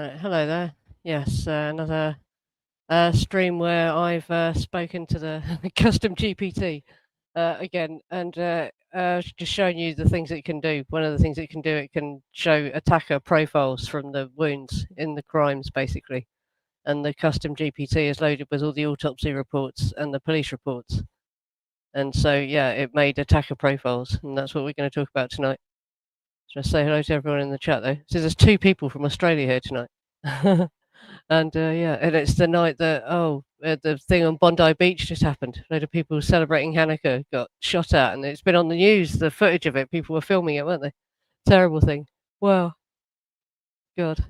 Hello there. Yes, another stream where I've spoken to the custom GPT again and just showing you the things it can do. One of the things it can do, it can show attacker profiles from the wounds in the crimes, basically. And the custom GPT is loaded with all the autopsy reports and the police reports. And so, yeah, it made attacker profiles, and that's what we're going to talk about tonight. Should I say hello to everyone in the chat, though? So there's 2 people from Australia here tonight. And yeah, and it's the night that the thing on Bondi Beach just happened. A load of people celebrating Hanukkah got shot at, and it's been on the news. The footage of it, people were filming it, weren't they? Terrible thing. Wow, God.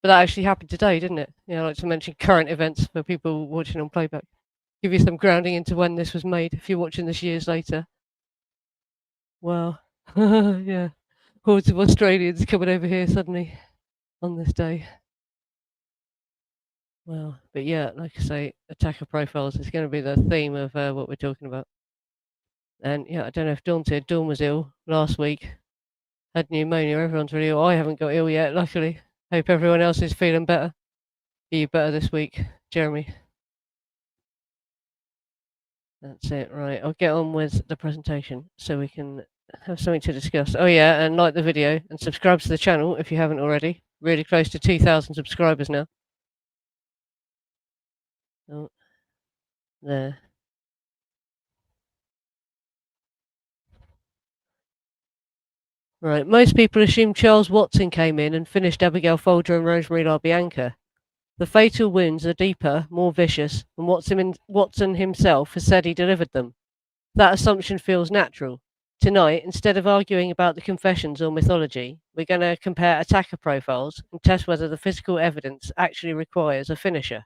But that actually happened today, didn't it? Yeah, I like to mention current events for people watching on playback. Give you some grounding into when this was made if you're watching this years later. Wow. Yeah. Hordes of Australians coming over here suddenly on this day. Well, but yeah, like I say, attacker profiles is going to be the theme of what we're talking about. And yeah, I don't know if Dawn's here. Dawn was ill last week, had pneumonia. Everyone's really ill. I haven't got ill yet, luckily. Hope everyone else is feeling better. Are you better this week, Jeremy? That's it, right. I'll get on with the presentation so we can have something to discuss. Oh yeah, and like the video and subscribe to the channel if you haven't already. Really close to 2,000 subscribers now. Oh, there. Right, most people assume Charles Watson came in and finished Abigail Folger and Rosemary LaBianca. The fatal wounds are deeper, more vicious, and Watson himself has said he delivered them. That assumption feels natural. Tonight, instead of arguing about the confessions or mythology, we're going to compare attacker profiles and test whether the physical evidence actually requires a finisher.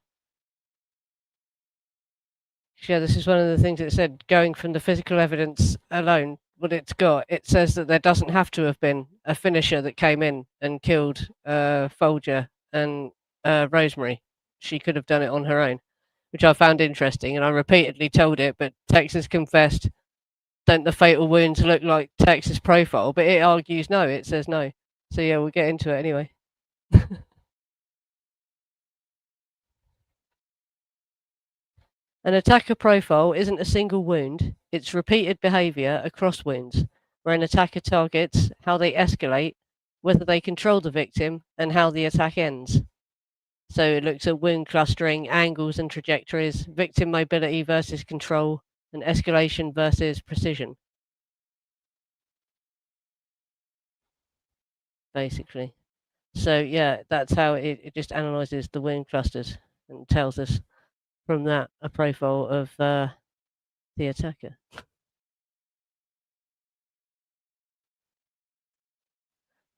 Yeah, this is one of the things it said, going from the physical evidence alone, what it's got, it says that there doesn't have to have been a finisher that came in and killed Folger and Rosemary. She could have done it on her own, which I found interesting, and I repeatedly told it, but Texas confessed, don't the fatal wounds look like Texas profile? But it argues no, it says no. So yeah, we'll get into it anyway. An attacker profile isn't a single wound, it's repeated behavior across wounds, where an attacker targets how they escalate, whether they control the victim, and how the attack ends. So it looks at wound clustering, angles and trajectories, victim mobility versus control, and escalation versus precision. Basically. So yeah, that's how it just analyzes the wound clusters and tells us from that a profile of the attacker.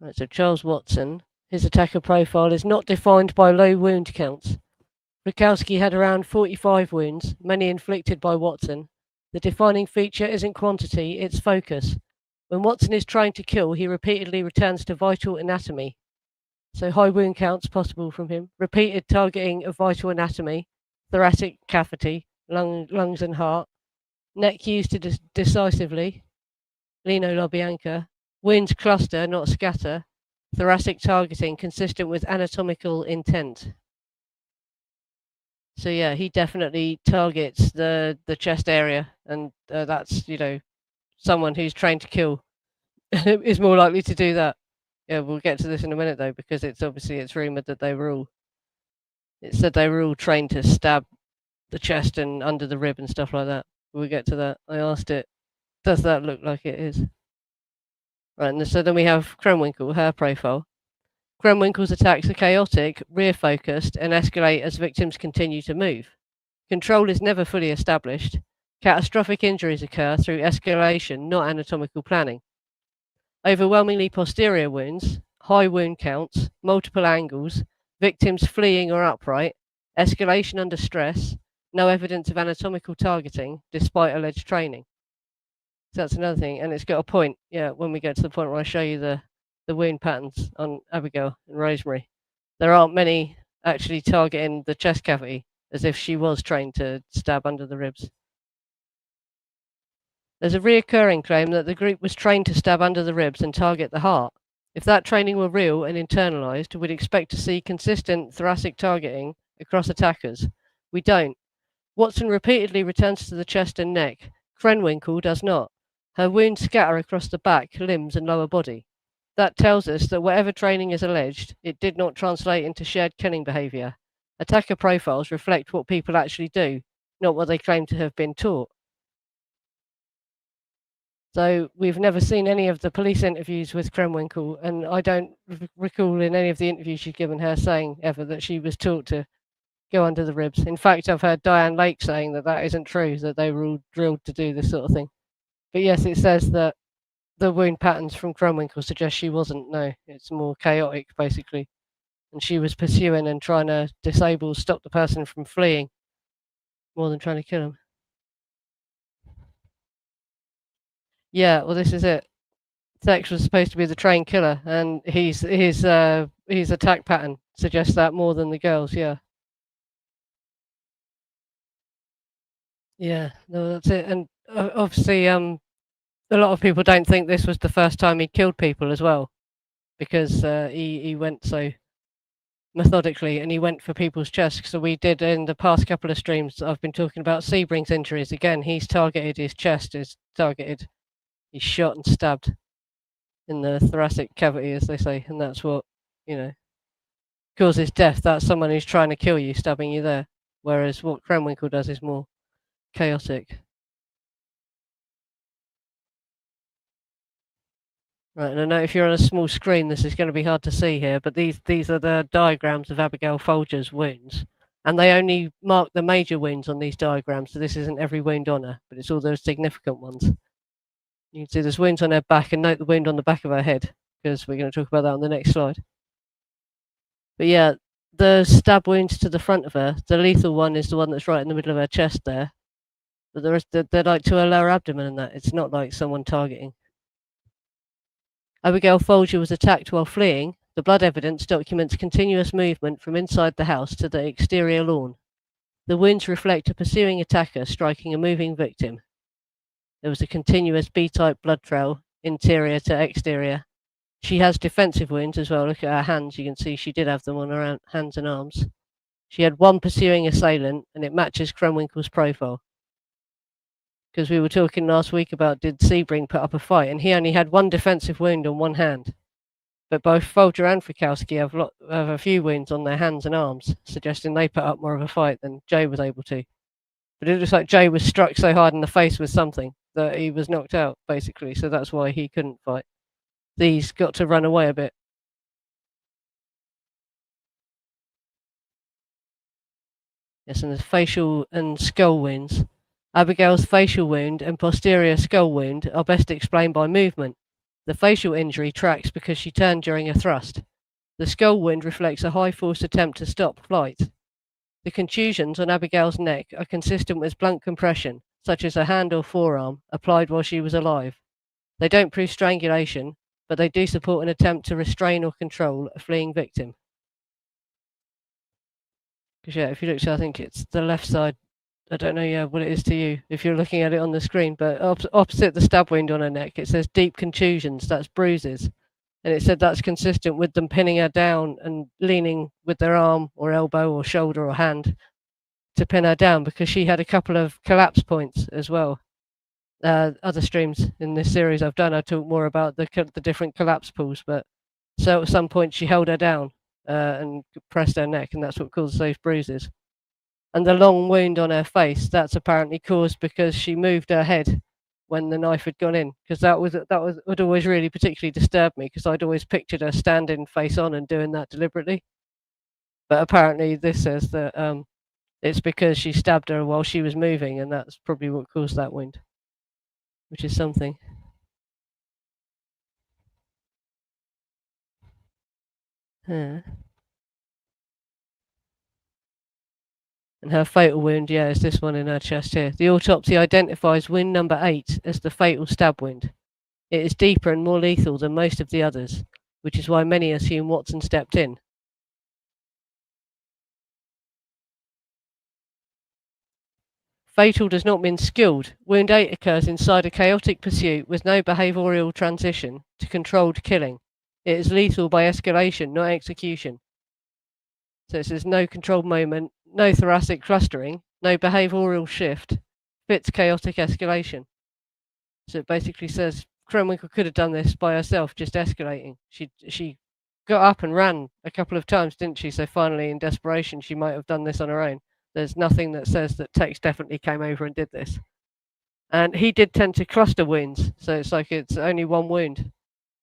Right, so Charles Watson, his attacker profile is not defined by low wound counts. Frykowski had around 45 wounds, many inflicted by Watson. The defining feature isn't quantity, it's focus. When Watson is trying to kill, he repeatedly returns to vital anatomy. So high wound counts possible from him. Repeated targeting of vital anatomy, thoracic cavity, lungs and heart. Neck used to decisively. Leno LaBianca. Wounds cluster, not scatter. Thoracic targeting consistent with anatomical intent. So yeah, he definitely targets the chest area, and that's, someone who's trained to kill is more likely to do that. Yeah, we'll get to this in a minute though, because it's rumored that it said they were all trained to stab the chest and under the rib and stuff like that. We'll get to that. I asked it, does that look like it is? Right, and so then we have Krenwinkel, her profile. Krenwinkel's attacks are chaotic, rear-focused, and escalate as victims continue to move. Control is never fully established. Catastrophic injuries occur through escalation, not anatomical planning. Overwhelmingly posterior wounds, high wound counts, multiple angles, victims fleeing or upright, escalation under stress, no evidence of anatomical targeting despite alleged training. So that's another thing, and it's got a point, yeah, when we get to the point where I show you the wound patterns on Abigail and Rosemary. There aren't many actually targeting the chest cavity as if she was trained to stab under the ribs. There's a reoccurring claim that the group was trained to stab under the ribs and target the heart. If that training were real and internalized, we'd expect to see consistent thoracic targeting across attackers. We don't. Watson repeatedly returns to the chest and neck. Krenwinkel does not. Her wounds scatter across the back, limbs, and lower body. That tells us that whatever training is alleged, it did not translate into shared killing behavior. Attacker profiles reflect what people actually do, not what they claim to have been taught. So we've never seen any of the police interviews with Krenwinkel, and I don't recall in any of the interviews she's given her saying ever that she was taught to go under the ribs. In fact, I've heard Diane Lake saying that that isn't true, that they were all drilled to do this sort of thing. But yes, it says that the wound patterns from Krenwinkel suggest she wasn't. No, it's more chaotic, basically. And she was pursuing and trying to stop the person from fleeing, more than trying to kill him. Yeah, well, this is it. Sex was supposed to be the trained killer, and his attack pattern suggests that more than the girls. Yeah. Yeah, no, that's it. And obviously, a lot of people don't think this was the first time he killed people as well, because he went so methodically and he went for people's chests. So we did in the past couple of streams. I've been talking about Sebring's injuries again. He's targeted his chest is targeted. He's shot and stabbed in the thoracic cavity, as they say, and that's what causes death. That's someone who's trying to kill you, stabbing you there. Whereas what Krenwinkel does is more chaotic. Right, and I know if you're on a small screen, this is going to be hard to see here, but these are the diagrams of Abigail Folger's wounds, and they only mark the major wounds on these diagrams, so this isn't every wound on her, but it's all those significant ones. You can see there's wounds on her back, and note the wound on the back of her head, because we're going to talk about that on the next slide. But yeah, the stab wounds to the front of her, the lethal one is the one that's right in the middle of her chest there, but the rest, they're like to her lower abdomen and that. It's not like someone targeting. Abigail Folger was attacked while fleeing. The blood evidence documents continuous movement from inside the house to the exterior lawn. The wounds reflect a pursuing attacker striking a moving victim. There was a continuous B-type blood trail, interior to exterior. She has defensive wounds as well. Look at her hands. You can see she did have them on her hands and arms. She had one pursuing assailant, and it matches Krenwinkel's profile. Because we were talking last week about did Sebring put up a fight, and he only had one defensive wound on one hand. But both Folger and Frykowski have a few wounds on their hands and arms, suggesting they put up more of a fight than Jay was able to. But it looks like Jay was struck so hard in the face with something that he was knocked out, basically, so that's why he couldn't fight. These got to run away a bit. Yes, and there's facial and skull wounds. Abigail's facial wound and posterior skull wound are best explained by movement. The facial injury tracks because she turned during a thrust. The skull wound reflects a high-force attempt to stop flight. The contusions on Abigail's neck are consistent with blunt compression, such as a hand or forearm, applied while she was alive. They don't prove strangulation, but they do support an attempt to restrain or control a fleeing victim. Because yeah, if you look, I think it's the left side. I don't know what it is to you if you're looking at it on the screen, but opposite the stab wound on her neck, it says deep contusions, that's bruises. And it said that's consistent with them pinning her down and leaning with their arm or elbow or shoulder or hand to pin her down, because she had a couple of collapse points as well. Other streams in this series I've done, I talk more about the different collapse pools, but so at some point she held her down and pressed her neck, and that's what caused those bruises. And the long wound on her face, that's apparently caused because she moved her head when the knife had gone in, because that would always really particularly disturb me, because I'd always pictured her standing face on and doing that deliberately. But apparently this says that it's because she stabbed her while she was moving, and that's probably what caused that wound, which is something. And her fatal wound, is this one in her chest here. The autopsy identifies wound number 8 as the fatal stab wound. It is deeper and more lethal than most of the others, which is why many assume Watson stepped in. Fatal does not mean skilled. Wound 8 occurs inside a chaotic pursuit with no behavioural transition to controlled killing. It is lethal by escalation, not execution. So it says no controlled moment, no thoracic clustering, no behavioural shift, fits chaotic escalation. So it basically says Krenwinkel could have done this by herself, just escalating. She got up and ran a couple of times, didn't she? So finally, in desperation, she might have done this on her own. There's nothing that says that Tex definitely came over and did this. And he did tend to cluster wounds, so it's like it's only one wound.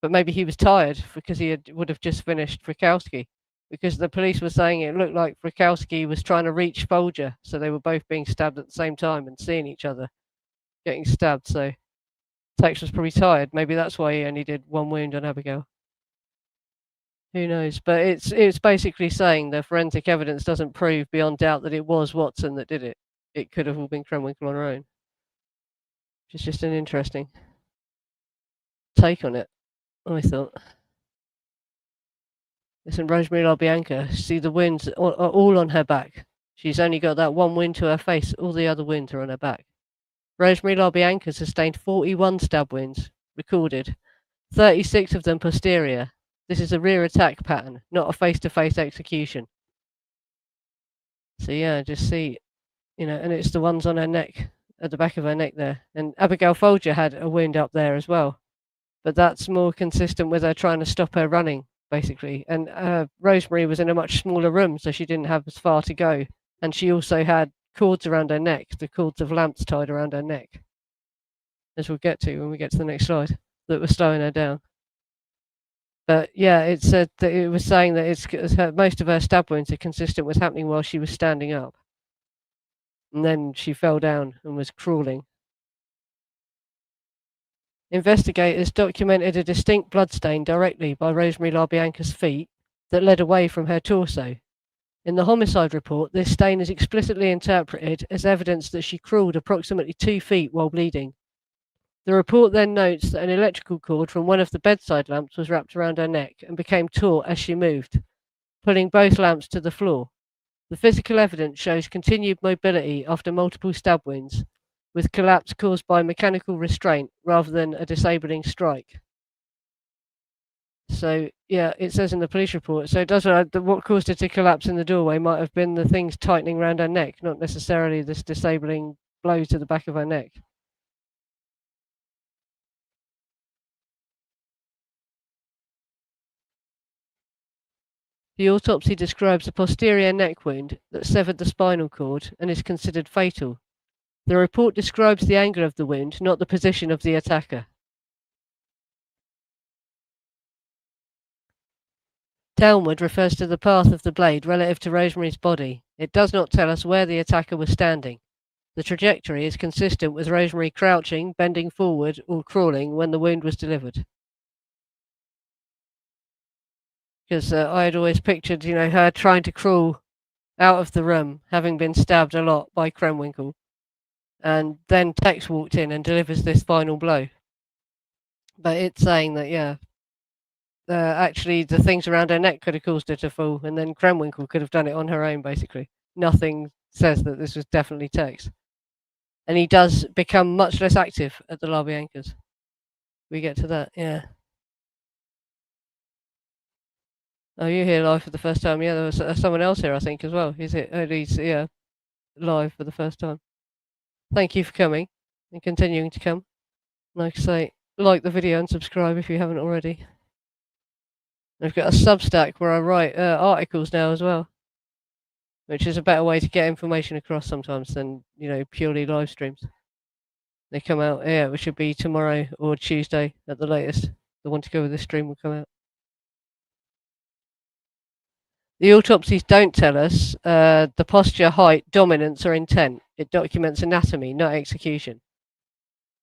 But maybe he was tired because would have just finished Frykowski. Because the police were saying it looked like Frykowski was trying to reach Folger, so they were both being stabbed at the same time and seeing each other getting stabbed. So Tex was probably tired. Maybe that's why he only did one wound on Abigail. Who knows? But it's basically saying the forensic evidence doesn't prove beyond doubt that it was Watson that did it. It could have all been Krenwinkel on her own. Which is just an interesting take on it, I thought. Listen, Rosemary LaBianca, see the wounds are all on her back. She's only got that one wound to her face. All the other wounds are on her back. Rosemary LaBianca sustained 41 stab wounds recorded, 36 of them posterior. This is a rear attack pattern, not a face-to-face execution. So yeah, just see, and it's the ones on her neck, at the back of her neck there. And Abigail Folger had a wound up there as well, but that's more consistent with her trying to stop her running, basically. And Rosemary was in a much smaller room, so she didn't have as far to go. And she also had cords around her neck, the cords of lamps tied around her neck, as we'll get to when we get to the next slide, that were slowing her down. But yeah, it said that it was saying that most of her stab wounds are consistent with happening while she was standing up. And then she fell down and was crawling. Investigators documented a distinct bloodstain directly by Rosemary LaBianca's feet that led away from her torso. In the homicide report, this stain is explicitly interpreted as evidence that she crawled approximately 2 feet while bleeding. The report then notes that an electrical cord from one of the bedside lamps was wrapped around her neck and became taut as she moved, pulling both lamps to the floor. The physical evidence shows continued mobility after multiple stab wounds, with collapse caused by mechanical restraint rather than a disabling strike. So, yeah, it says in the police report, so it does what caused her to collapse in the doorway might have been the things tightening around her neck, not necessarily this disabling blow to the back of her neck. The autopsy describes a posterior neck wound that severed the spinal cord and is considered fatal. The report describes the angle of the wound, not the position of the attacker. Downward refers to the path of the blade relative to Rosemary's body. It does not tell us where the attacker was standing. The trajectory is consistent with Rosemary crouching, bending forward, or crawling when the wound was delivered. Because I had always pictured, her trying to crawl out of the room, having been stabbed a lot by Krenwinkel. And then Tex walked in and delivers this final blow. But it's saying that, yeah, actually the things around her neck could have caused her to fall, and then Krenwinkel could have done it on her own, basically. Nothing says that this was definitely Tex. And he does become much less active at the LaBiancas. We get to that, yeah. Oh, you're here live for the first time. Yeah, there was someone else here, I think, as well. He's live for the first time. Thank you for coming and continuing to come. Like I say, like the video and subscribe if you haven't already. I've got a Substack where I write articles now as well, which is a better way to get information across sometimes than purely live streams. They come out, which should be tomorrow or Tuesday at the latest. The one to go with this stream will come out. The autopsies don't tell us the posture, height, dominance, or intent. It documents anatomy, not execution.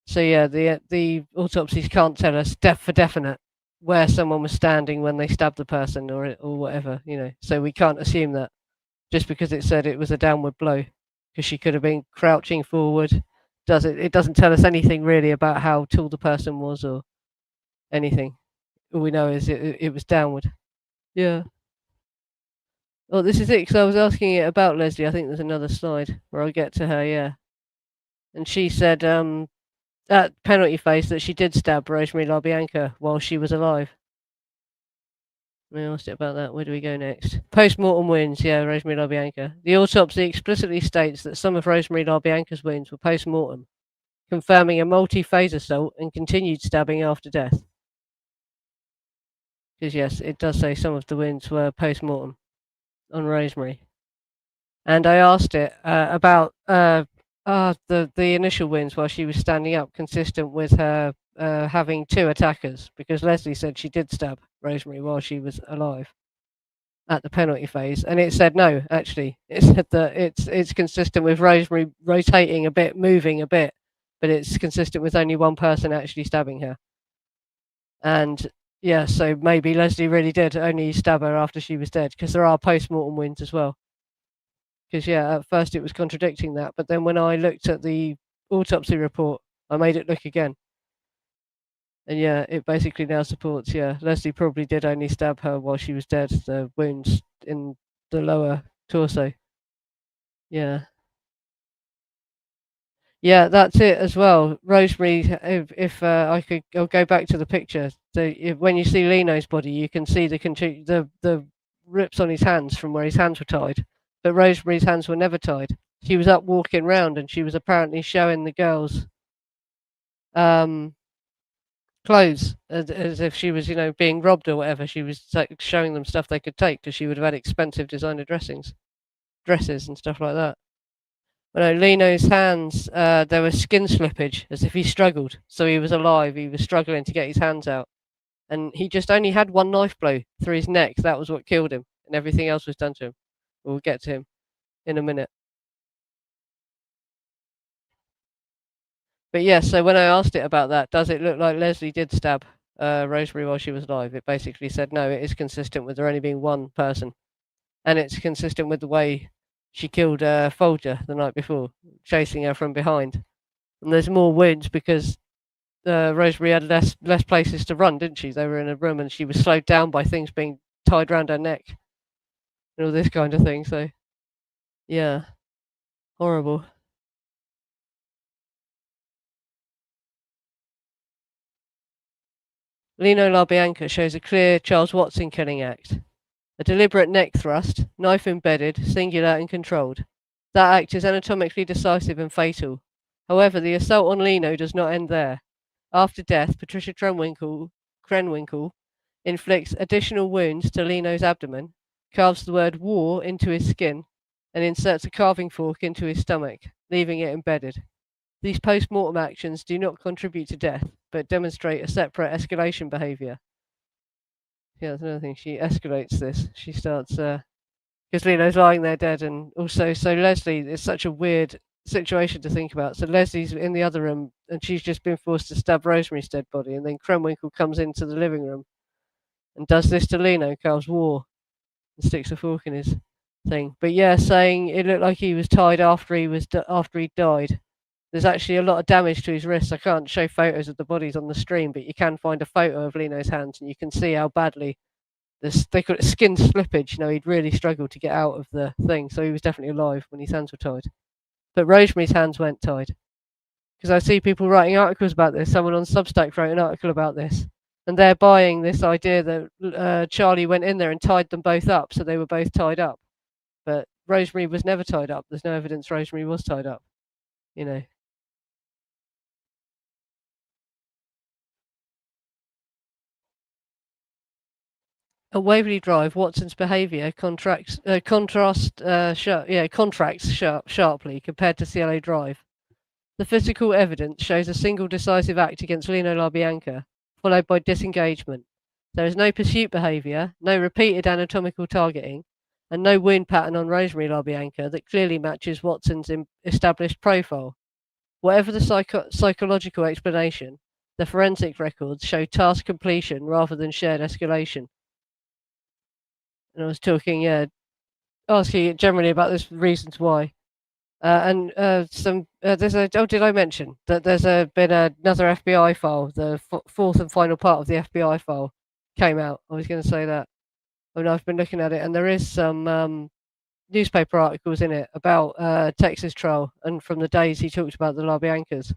So yeah, the autopsies can't tell us for definite where someone was standing when they stabbed the person or whatever, So we can't assume that just because it said it was a downward blow, because she could have been crouching forward. It doesn't tell us anything really about how tall the person was or anything. All we know is it was downward. Yeah. Well, this is it, because I was asking it about Leslie. I think there's another slide where I'll get to her, yeah. And she said at penalty phase that she did stab Rosemary LaBianca while she was alive. I asked it about that. Where do we go next? Post-mortem wounds. Yeah, Rosemary LaBianca. The autopsy explicitly states that some of Rosemary LaBianca's wounds were post-mortem, confirming a multi-phase assault and continued stabbing after death. Because yes, it does say some of the wounds were post-mortem on Rosemary. And I asked it about the initial wounds while she was standing up, consistent with her having two attackers, because Leslie said she did stab Rosemary while she was alive at the penalty phase, and it said no. Actually, it said that it's consistent with Rosemary rotating a bit, moving a bit, but it's consistent with only one person actually stabbing her. And yeah, so maybe Leslie really did only stab her after she was dead, because there are post-mortem wounds as well. Because yeah, at first it was contradicting that, but then when I looked at the autopsy report, I made it look again. And yeah, it basically now supports, yeah, Leslie probably did only stab her while she was dead, the wounds in the lower torso. Yeah. Yeah, that's it as well. Rosemary, if I'll go back to the picture. So when you see Leno's body, you can see the rips on his hands from where his hands were tied. But Rosemary's hands were never tied. She was up walking round, and she was apparently showing the girls um, clothes as if she was, being robbed or whatever. She was showing them stuff they could take because she would have had expensive designer dresses and stuff like that. Well, no, Leno's hands, there was skin slippage as if he struggled. So he was alive. He was struggling to get his hands out. And he just only had one knife blow through his neck. That was what killed him. And everything else was done to him. We'll get to him in a minute. But yeah, so when I asked it about that, does it look like Leslie did stab Rosemary while she was alive? It basically said no, it is consistent with there only being one person. And it's consistent with the way she killed Folger the night before, chasing her from behind. And there's more wounds because Rosemary had less places to run, didn't she? They were in a room and she was slowed down by things being tied around her neck and all this kind of thing. So, yeah, horrible. Leno LaBianca shows a clear Charles Watson killing act. A deliberate neck thrust, knife embedded, singular and controlled. That act is anatomically decisive and fatal. However, the assault on Leno does not end there. After death, Patricia Krenwinkel inflicts additional wounds to Leno's abdomen, carves the word war into his skin, and inserts a carving fork into his stomach, leaving it embedded. These post-mortem actions do not contribute to death, but demonstrate a separate escalation behavior. Yeah, that's another thing. She escalates this. She starts, because Leno's lying there dead, and also, so Leslie, it's such a weird situation to think about. So Leslie's in the other room, and she's just been forced to stab Rosemary's dead body, and then Krenwinkel comes into the living room and does this to Leno, carves war, and sticks a fork in his thing. But yeah, saying it looked like he was tied after he died. There's actually a lot of damage to his wrists. I can't show photos of the bodies on the stream, but you can find a photo of Leno's hands, and you can see how badly they call it skin slippage. He'd really struggled to get out of the thing, so he was definitely alive when his hands were tied. But Rosemary's hands weren't tied, because I see people writing articles about this. Someone on Substack wrote an article about this, and they're buying this idea that Charlie went in there and tied them both up, so they were both tied up. But Rosemary was never tied up. There's no evidence Rosemary was tied up. At Waverly Drive, Watson's behaviour contracts sharply compared to Cielo Drive. The physical evidence shows a single decisive act against Leno LaBianca, followed by disengagement. There is no pursuit behaviour, no repeated anatomical targeting, and no wound pattern on Rosemary LaBianca that clearly matches Watson's established profile. Whatever the psychological explanation, the forensic records show task completion rather than shared escalation. And I was talking, asking generally about this reasons why. Did I mention that there's been another FBI file, the fourth and final part of the FBI file came out. I was going to say that. I've been looking at it, and there is some newspaper articles in it about Texas trial, and from the days he talked about the LaBiancas.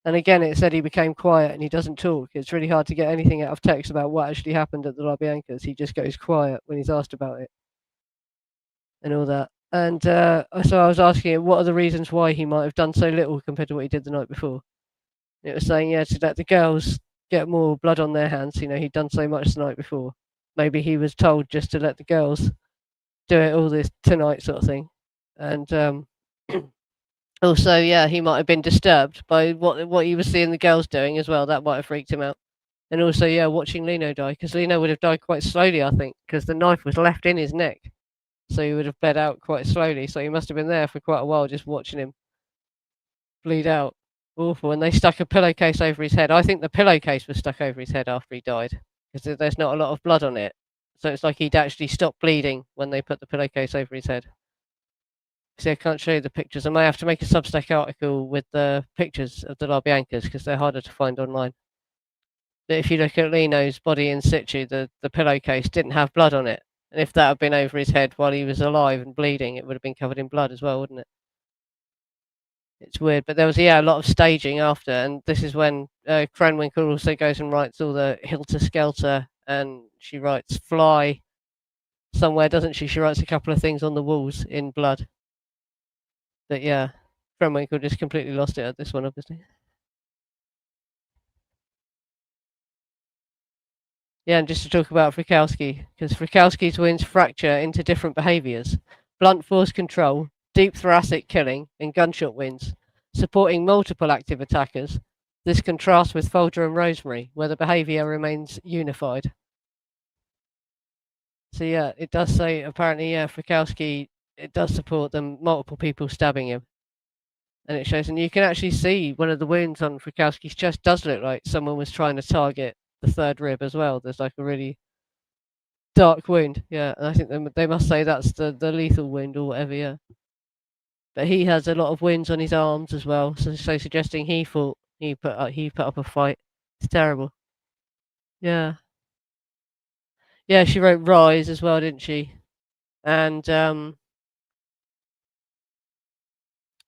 And again, it said he became quiet and he doesn't talk. It's really hard to get anything out of text about what actually happened at the LaBiancas. He just goes quiet when he's asked about it and all that. And so I was asking him what are the reasons why he might have done so little compared to what he did the night before. It was saying, yeah, to let the girls get more blood on their hands. He'd done so much the night before. Maybe he was told just to let the girls do it all this tonight, sort of thing. And also, yeah, he might have been disturbed by what he was seeing the girls doing as well. That might have freaked him out. And also, yeah, watching Leno die, because Leno would have died quite slowly, I think, because the knife was left in his neck. So he would have bled out quite slowly. So he must have been there for quite a while just watching him bleed out. Awful. And they stuck a pillowcase over his head. I think the pillowcase was stuck over his head after he died, because there's not a lot of blood on it. So it's like he'd actually stopped bleeding when they put the pillowcase over his head. See, I can't show you the pictures. I may have to make a Substack article with the pictures of the LaBiancas because they're harder to find online. But if you look at Leno's body in situ, the pillowcase didn't have blood on it. And if that had been over his head while he was alive and bleeding, it would have been covered in blood as well, wouldn't it? It's weird. But there was, yeah, a lot of staging after. And this is when Krenwinkel also goes and writes all the Hilter-Skelter. And she writes fly somewhere, doesn't she? She writes a couple of things on the walls in blood. But yeah, Krenwinkel just completely lost it at this one, obviously. Yeah, and just to talk about Frykowski, because Frykowski's wounds fracture into different behaviours: blunt force control, deep thoracic killing, and gunshot wounds, supporting multiple active attackers. This contrasts with Folger and Rosemary, where the behaviour remains unified. So yeah, it does say apparently, yeah, Frykowski, it does support them multiple people stabbing him. And it shows, and you can actually see one of the wounds on Frykowski's chest does look like someone was trying to target the third rib as well. There's like a really dark wound, yeah, and I think they must say that's the lethal wound or whatever, yeah. But he has a lot of wounds on his arms as well, so suggesting he fought, he put up a fight. It's terrible. Yeah, yeah. She wrote Rise as well, didn't she? And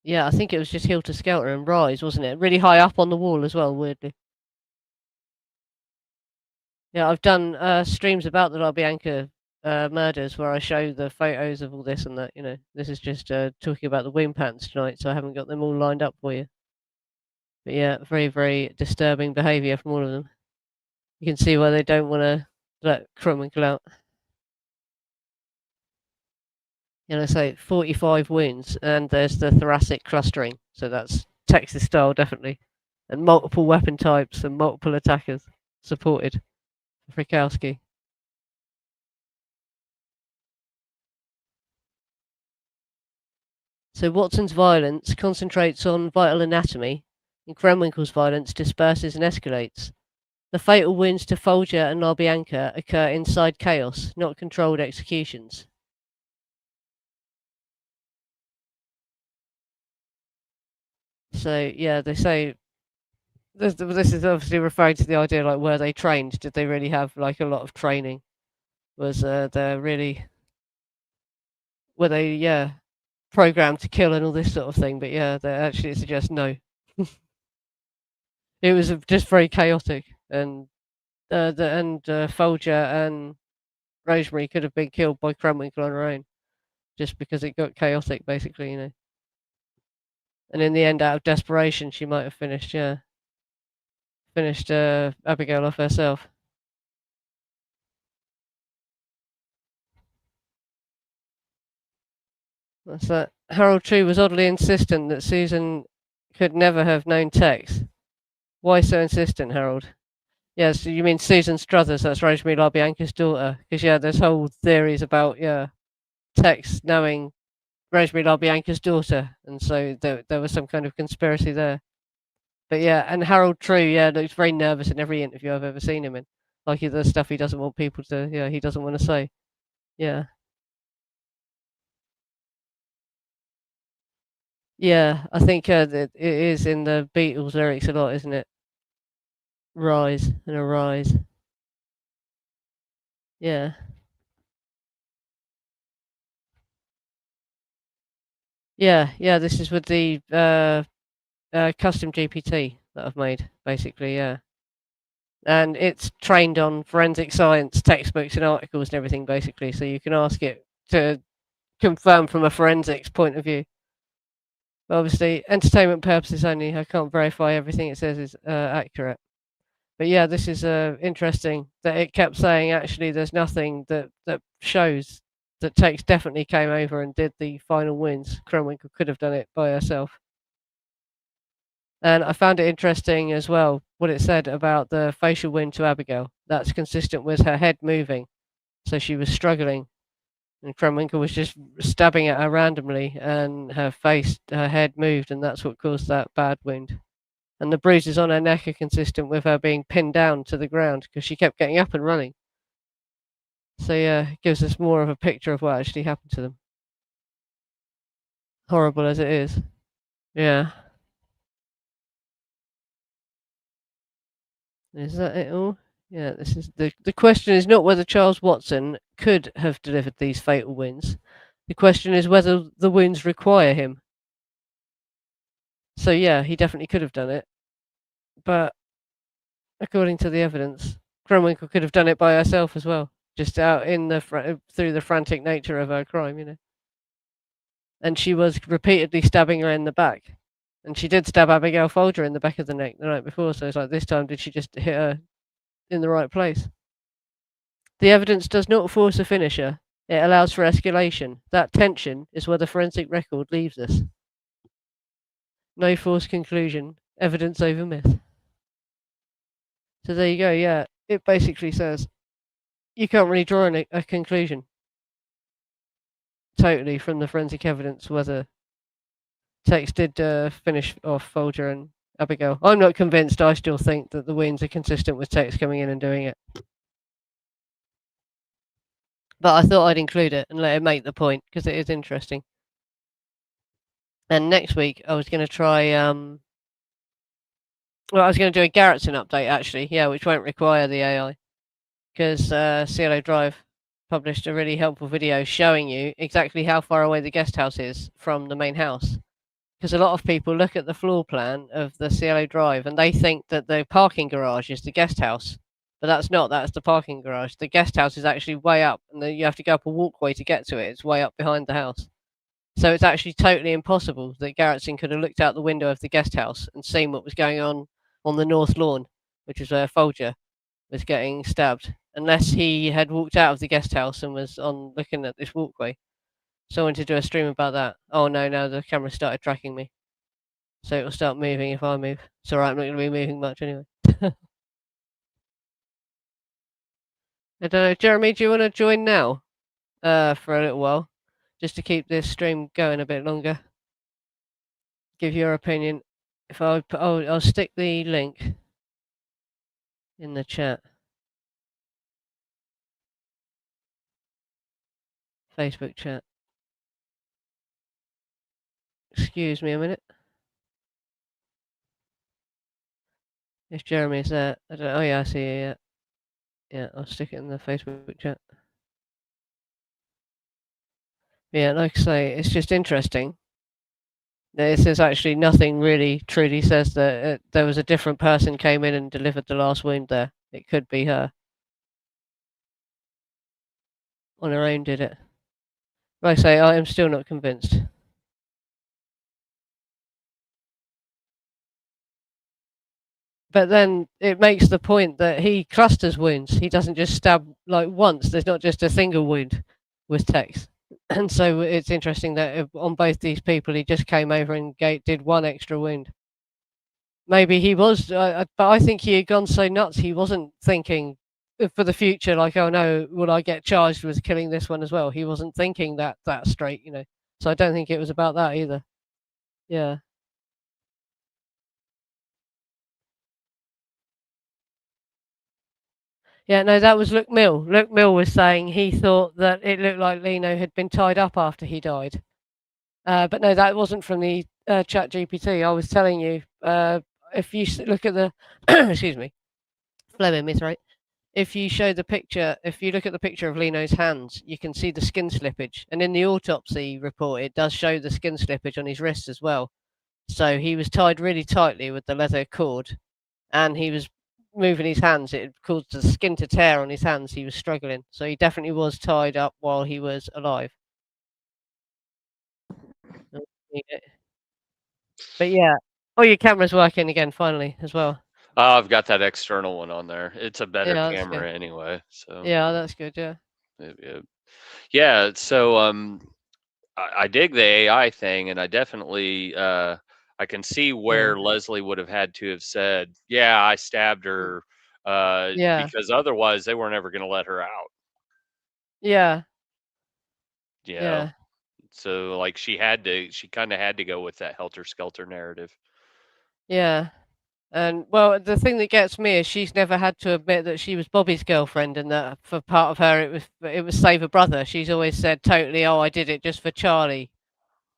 yeah, I think it was just Hilter Skelter and Rise, wasn't it? Really high up on the wall as well, weirdly. Yeah, I've done streams about the LaBianca murders where I show the photos of all this and that. This is just talking about the wound patterns tonight, so I haven't got them all lined up for you. But yeah, very, very disturbing behaviour from all of them. You can see why they don't want to let Krenwinkel out. So 45 wounds, and there's the thoracic clustering, so that's Texas style definitely, and multiple weapon types and multiple attackers supported. Frykowski. So Watson's violence concentrates on vital anatomy, and Krenwinkel's violence disperses and escalates. The fatal wounds to Folger and LaBianca occur inside chaos, not controlled executions. So yeah, they say this is obviously referring to the idea like where they trained. Did they really have like a lot of training? Was they really were they programmed to kill and all this sort of thing? But yeah, they actually suggest no. It was just very chaotic, and Folger and Rosemary could have been killed by Krenwinkel on her own, just because it got chaotic, basically. And in the end, out of desperation, she might have finished Abigail off herself. That's that. Harold True was oddly insistent that Susan could never have known Tex. Why so insistent, Harold? Yes, you mean Susan Struthers, that's Rosemary LaBianca's daughter. Because, yeah, there's whole theories about, Tex knowing Rosemary LaBianca's daughter. And so there was some kind of conspiracy there. But, yeah, and Harold True, yeah, looks very nervous in every interview I've ever seen him in. Like the stuff he doesn't want people to, he doesn't want to say. Yeah. Yeah, I think it is in the Beatles lyrics a lot, isn't it? Rise and arise. Yeah. Yeah, this is with the custom GPT. that I've made, basically, yeah. And it's trained on forensic science textbooks and articles and everything, basically, so you can ask it to confirm from a forensics point of view. But obviously, entertainment purposes only. I can't verify everything it says is accurate. But yeah, this is interesting that it kept saying actually there's nothing that shows that Tex definitely came over and did the final wounds. Krenwinkel could have done it by herself. And I found it interesting as well what it said about the facial wound to Abigail. That's consistent with her head moving. So she was struggling. And Krenwinkel was just stabbing at her randomly, and her head moved, and that's what caused that bad wound. And the bruises on her neck are consistent with her being pinned down to the ground because she kept getting up and running. So yeah, it gives us more of a picture of what actually happened to them. Horrible as it is. Yeah. Is that it all? Yeah, this is the question is not whether Charles Watson could have delivered these fatal wounds. The question is whether the wounds require him. So yeah, he definitely could have done it. But according to the evidence, Krenwinkel could have done it by herself as well, just out in the through the frantic nature of her crime, you know. And she was repeatedly stabbing her in the back, and she did stab Abigail Folger in the back of the neck the night before. So it's like this time, did she just hit her in the right place? The evidence does not force a finisher; it allows for escalation. That tension is where the forensic record leaves us. No forced conclusion. Evidence over myth. So there you go. Yeah, it basically says you can't really draw a conclusion totally from the forensic evidence whether Tex did finish off Folger and Abigail. I'm not convinced. I still think that the wounds are consistent with Tex coming in and doing it. But I thought I'd include it and let it make the point because it is interesting. And next week I was going to try. Well, I was going to do a Garrettson update actually. Yeah, which won't require the AI because Cielo Drive published a really helpful video showing you exactly how far away the guest house is from the main house. Because a lot of people look at the floor plan of the Cielo Drive and they think that the parking garage is the guest house, but that's not. That's the parking garage. The guest house is actually way up, and you have to go up a walkway to get to it. It's way up behind the house. So it's actually totally impossible that Garrettson could have looked out the window of the guest house and seen what was going on the north lawn, which is where Folger was getting stabbed, unless he had walked out of the guest house and was on looking at this walkway. So I wanted to do a stream about that. Oh no, now the camera started tracking me. So it'll start moving if I move. It's alright, I'm not going to be moving much anyway. I don't know, Jeremy, do you want to join now? For a little while. Just to keep this stream going a bit longer. Give your opinion. If I put, I'll stick the link in the chat. Facebook chat. Excuse me a minute. If Jeremy's there, I don't know. Oh yeah, I see you. Yeah, yeah. I'll stick it in the Facebook chat. Yeah, like I say, it's just interesting. This is actually nothing really truly says that there was a different person came in and delivered the last wound there. It could be her. On her own did it. Like I say, I am still not convinced. But then it makes the point that he clusters wounds. He doesn't just stab like once. There's not just a single wound with Tex. And so it's interesting that on both these people, he just came over and did one extra wound. Maybe he was, but I think he had gone so nuts, he wasn't thinking for the future, like, oh no, will I get charged with killing this one as well? He wasn't thinking that straight, you know. So I don't think it was about that either. Yeah. Yeah, no, that was Luke Mill. Luke Mill was saying he thought that it looked like Leno had been tied up after he died. But no, that wasn't from the chat GPT. I was telling you, if you look at the, excuse me, phlegm in my throat. If you show the picture, if you look at the picture of Leno's hands, you can see the skin slippage. And in the autopsy report, it does show the skin slippage on his wrists as well. So he was tied really tightly with the leather cord, and he was moving his hands. It caused the skin to tear on his hands. He was struggling. So he definitely was tied up while he was alive. But yeah. Oh, your camera's working again finally as well. I've got that external one on there. It's a better Yeah, that's good. camera anyway, so Yeah, that's good. Yeah. yeah. So I dig the AI thing, and I definitely I can see Yeah. where Leslie would have had to have said, "Yeah, I stabbed Mm. her," Yeah. because otherwise they were never going to let her out. Yeah. You know, Yeah. so like she kind of had to go with that helter skelter narrative. Yeah. And well, the thing that gets me is she's never had to admit that she was Bobby's girlfriend, and that for part of her it was save a brother. She's always said totally, "Oh, I did it just for Charlie,"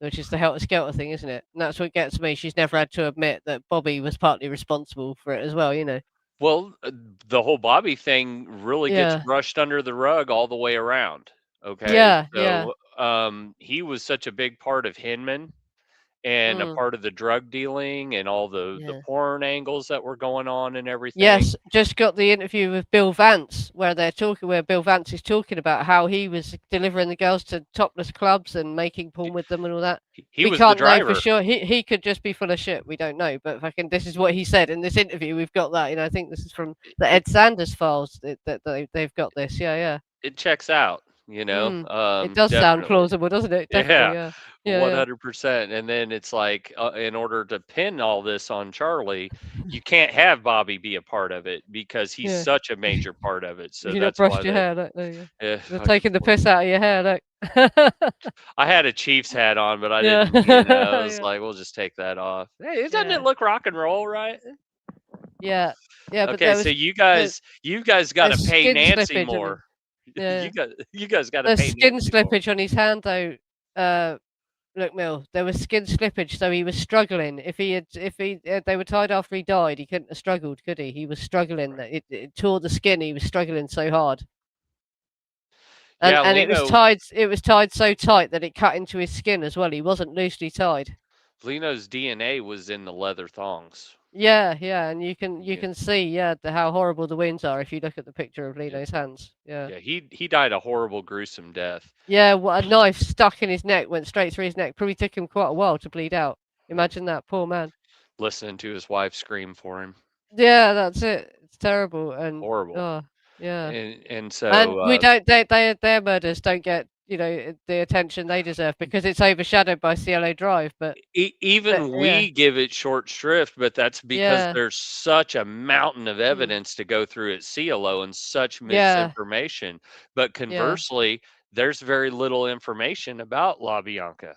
which is the helter skelter thing, isn't it? And that's what gets me. She's never had to admit that Bobby was partly responsible for it as well. You know. Well, the whole Bobby thing really gets Yeah. brushed under the rug all the way around. Okay, Yeah. Yeah. so he was such a big part of Hinman and a Mm. part of the drug dealing and all the Yeah. porn angles that were going on and everything. Yes, just got the interview with Bill Vance where Bill Vance is talking about how he was delivering the girls to topless clubs and making porn with them and all that. He We was the can't know for driver. sure. He could just be full of shit. We don't know. But fucking, this is what he said in this interview. We've got that. I think this is from the It Ed Sanders files that they've got this. Yeah, yeah. it checks out, It does sound definitely. plausible, doesn't it? Definitely. Yeah, Yeah. Yeah. 100%. And then it's like, in order to pin all this on Charlie, you can't have Bobby be a part of it because he's Yeah. such a major part of it. If So you not that's brushed why your they, hair, look, there you go. They're fucking taking the poor. piss out of your hair, look. I had a Chiefs hat on, but I Yeah. didn't, I was Yeah. like, we'll just take that off. Hey, doesn't it Yeah. look rock and roll, right? Yeah, yeah, but Okay, there so was there you guys got to there's pay skin Nancy slippage on him. more. Yeah, You guys got to there's pay skin Nancy more. slippage on his hand though. Uh, look, Mill, there was skin slippage, so he was struggling. If they were tied after he died, he couldn't have struggled, could he? He was struggling. Right. It tore the skin. He was struggling so hard, and Yeah, and Leno it was tied so tight that it cut into his skin as well. He wasn't loosely tied. Leno's DNA was in the leather thongs. Yeah, yeah, and you Yeah, can see how horrible the wounds are if you look at the picture of yeah, Leno's hands. Yeah. yeah. He died a horrible, gruesome death. Yeah, what a knife stuck in his neck, went straight through his neck. Probably took him quite a while to bleed out. Yeah. Imagine that, poor man. Listening to his wife scream for him, Yeah, that's it. It's terrible, and horrible. oh, yeah. And And so we don't. Their murders don't get the attention they deserve because it's overshadowed by Cielo Drive. But even yeah, we give it short shrift, but that's because yeah, there's such a mountain of mm, evidence to go through at Cielo and such yeah, misinformation. But yeah, conversely, there's very little information about LaBianca.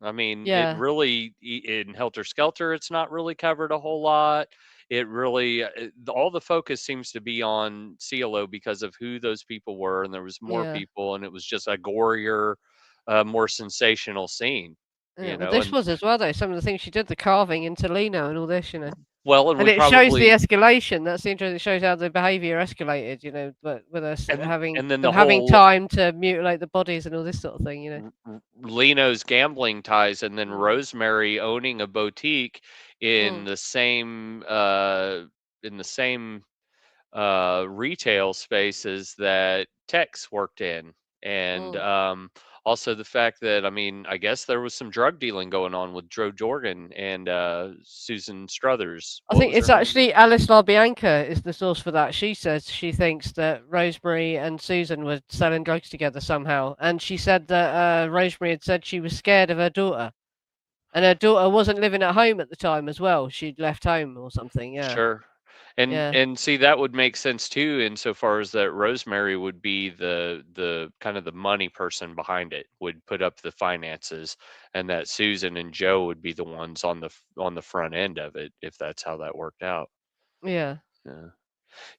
I mean, it yeah, really in Helter Skelter, it's not really covered a whole lot. It really all the focus seems to be on Cielo because of who those people were, and there was more yeah. people, and it was just a gorier, more sensational scene, Yeah, well, this and was as well though. Some of the things she did, the carving into Leno and all this. well, and And we it shows the probably escalation. That's interesting. It shows how the behavior escalated. But with us and then the having whole time to mutilate the bodies and all this sort of thing. Leno's gambling ties, and then Mm, Rosemary owning a boutique in mm, the same retail spaces that Tex worked in. And mm. also the fact that, I mean, I guess there was some drug dealing going on with Joe Jordan and Susan Struthers. I What think was her it's name? actually Alice LaBianca is the source for that. She says she thinks that Rosemary and Susan were selling drugs together somehow, and she said that Rosemary had said she was scared of her daughter, and her daughter wasn't living at home at the time as well. She'd left home or something. Yeah, Sure. And yeah, and see that would make sense too insofar as that Rosemary would be the kind of the money person behind it, would put up the finances, and that Susan and Joe would be the ones on the front end of it if that's how that worked out. yeah, Yeah.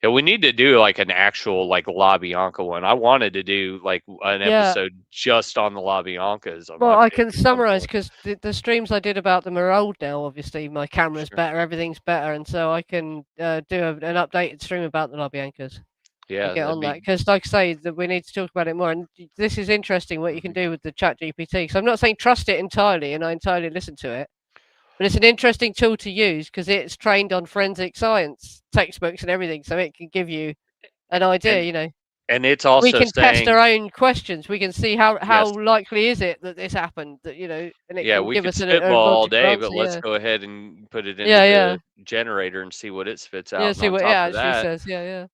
Yeah, we need to do like an actual like La Bianca one. I wanted to do like an yeah. episode just on the La Biancas on Well, my I pick can at some summarize point. because the streams I did about them are old now. Obviously, my camera's Sure. better, everything's better, and so I can do an updated stream about the Lobbiancas and Yeah, get that'd on that. be Because, like I say, that we need to talk about it more. And this is interesting what you can mhm. do with the Chat GPT. So I'm not saying trust it entirely, and I entirely listen to it, But it's an interesting tool to use because it's trained on forensic science textbooks and everything, so it can give you an idea. And You know, it's we also can test our saying, own questions. We can see yes, how likely is it that this happened. That and it yeah, can we give could us a spitball all logical day, but answer. let's Yeah, go ahead and put it into yeah, yeah, the generator and see what it spits yeah. out. And See on what it top of actually that, says. Yeah, yeah.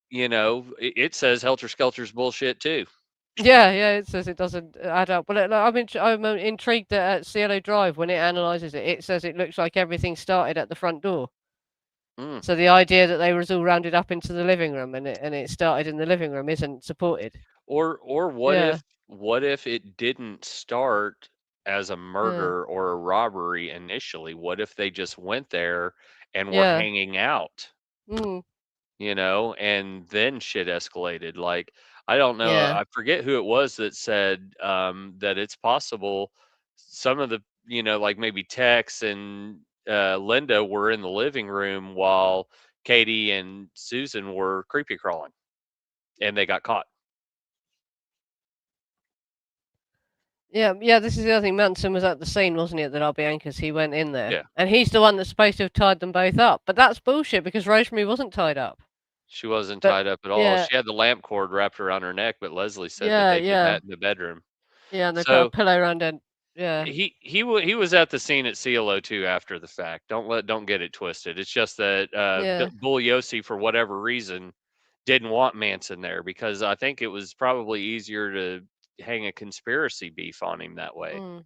it says Helter Skelter's bullshit too. Yeah, yeah, it says it doesn't add up. But I'm intrigued that at Cielo Drive, when it analyzes it, it says it looks like everything started at the front door. Mm. So the idea that they was all rounded up into the living room and it started in the living room isn't supported. Or Yeah, what if it didn't start as a yeah, murder or a robbery initially? What if they just went there and were yeah, hanging out, mm, and then shit escalated? Like, I don't know. yeah, I forget who it was that said that it's possible some of the, like maybe Tex and Linda were in the living room while Katie and Susan were creepy crawling and they got caught. yeah, yeah. This is the other thing. Manson was at the scene, wasn't he, at the LaBianca's? He went in there, Yeah. and he's the one that's supposed to have tied them both up. But that's bullshit because Rosemary wasn't tied up. She wasn't But tied up at all. yeah, She had the lamp cord wrapped around her neck, but Leslie said that yeah, they did yeah, that in the bedroom. yeah. And they put a So pillow around her. Yeah, he was at the scene at Cielo too after the fact. Don't get it twisted. It's just that yeah, Bugliosi, for whatever reason, didn't want Manson there because I think it was probably easier to hang a conspiracy beef on him that way, mm.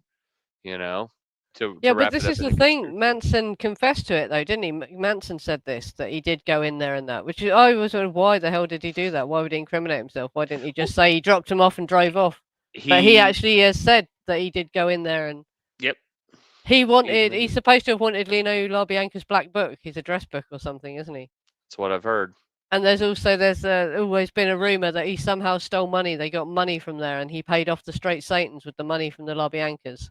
you know, to Yeah. But wrap it this up is in the a thing. conspiracy. Manson confessed to it, though, didn't he? Manson said this that he did go in there and that, which I was sort of, why the hell did he do that? Why would he incriminate himself? Why didn't he Well, just say he dropped him off and drove off? But he he actually has said that he did go in there and yep. he's supposed to have wanted Leno LaBianca's black book, his address book or something, isn't he? That's what I've heard. And there's always been a rumor that he somehow stole money. They got money from there, and he paid off the Straight Satans with the money from the LaBiancas.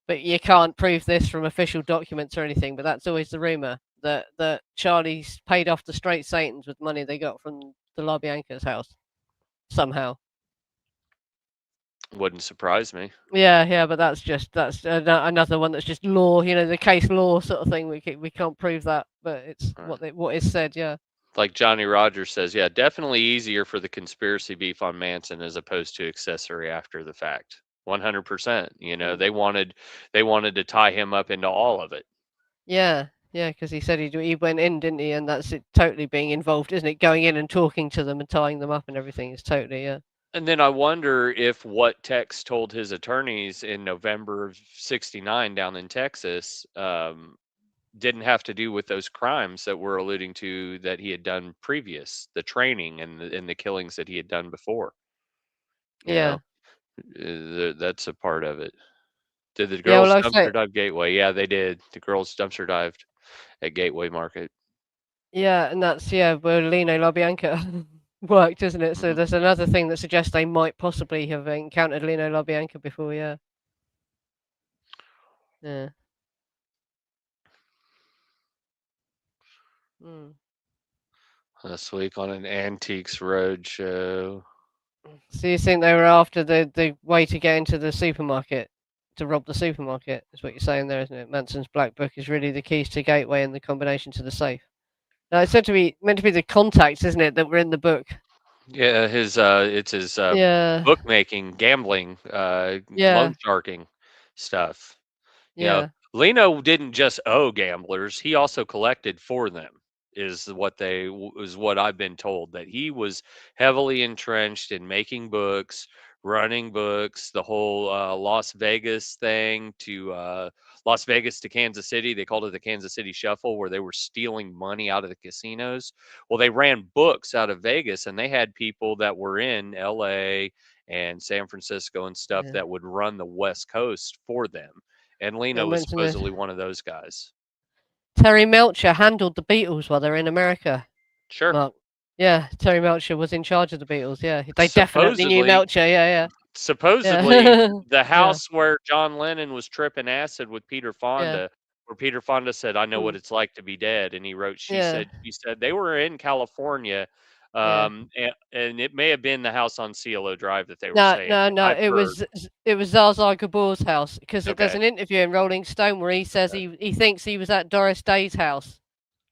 But you can't prove this from official documents or anything. But that's always the rumor that Charlie's paid off the Straight Satans with money they got from the LaBianca's house somehow. Wouldn't surprise me. Yeah, yeah, but another one that's just law, the case law sort of thing. We can't prove that, but it's Right. what is said. Yeah, Like Johnny Rogers says, yeah, definitely easier for the conspiracy beef on Manson as opposed to accessory after the fact. 100%. mm. They wanted to tie him up into all of it. Yeah, yeah, because he said he went in, didn't he? And that's it, totally being involved, isn't it? Going in and talking to them and tying them up and everything is totally yeah, And then I wonder if what Tex told his attorneys in November of '69 down in Texas didn't have to do with those crimes that we're alluding to that he had done previous, the training and the killings that he had done before. You yeah, know, that's a part of it. Did the yeah. Well, girls like I say, dumpster dive Gateway? Yeah, they did. The girls dumpster dived at Gateway Market. yeah, and that's where Leno LaBianca worked, isn't it? So Mhm. there's another thing that suggests they might possibly have encountered Leno LaBianca before. Yeah, yeah. Mm. Last week on an Antiques Roadshow. So you think they were after the way to get into the supermarket, to rob the supermarket? Is what you're saying there, isn't it? Manson's black book is really the keys to gateway and the combination to the safe. No, it's meant to be the contacts, isn't it, that were in the book? Yeah, it's his Yeah, bookmaking, gambling, yeah, loan sharking stuff. You know, yeah, Leno didn't just owe gamblers; he also collected for them. Is what I've been told, that he was heavily entrenched in making books, running books, the whole Las Vegas thing to Las Vegas to Kansas City. They called it the Kansas City Shuffle, where they were stealing money out of the casinos. Well, they ran books out of Vegas, and they had people that were in L.A. and San Francisco and stuff yeah. that would run the West Coast for them, and I Leno was mentioned this. supposedly one of those guys. Terry Melcher handled the Beatles while they're in America. Sure. Mark. Yeah, Terry Melcher was in charge of the Beatles. Yeah, they definitely knew Supposedly, Melcher. Yeah, yeah, supposedly, yeah, the yeah, house where John Lennon was tripping acid with Peter yeah. Fonda, where Peter Fonda said, "I know what Mm, it's like to be dead," and he wrote, yeah, she said they were in California, Yeah. And it may have been the house on Cielo Drive that they were No, staying no, at. no. I've heard. It was Zsa Gabor's house because there's Okay. an interview in Rolling Stone where he says Okay. he thinks he was at Doris Day's house,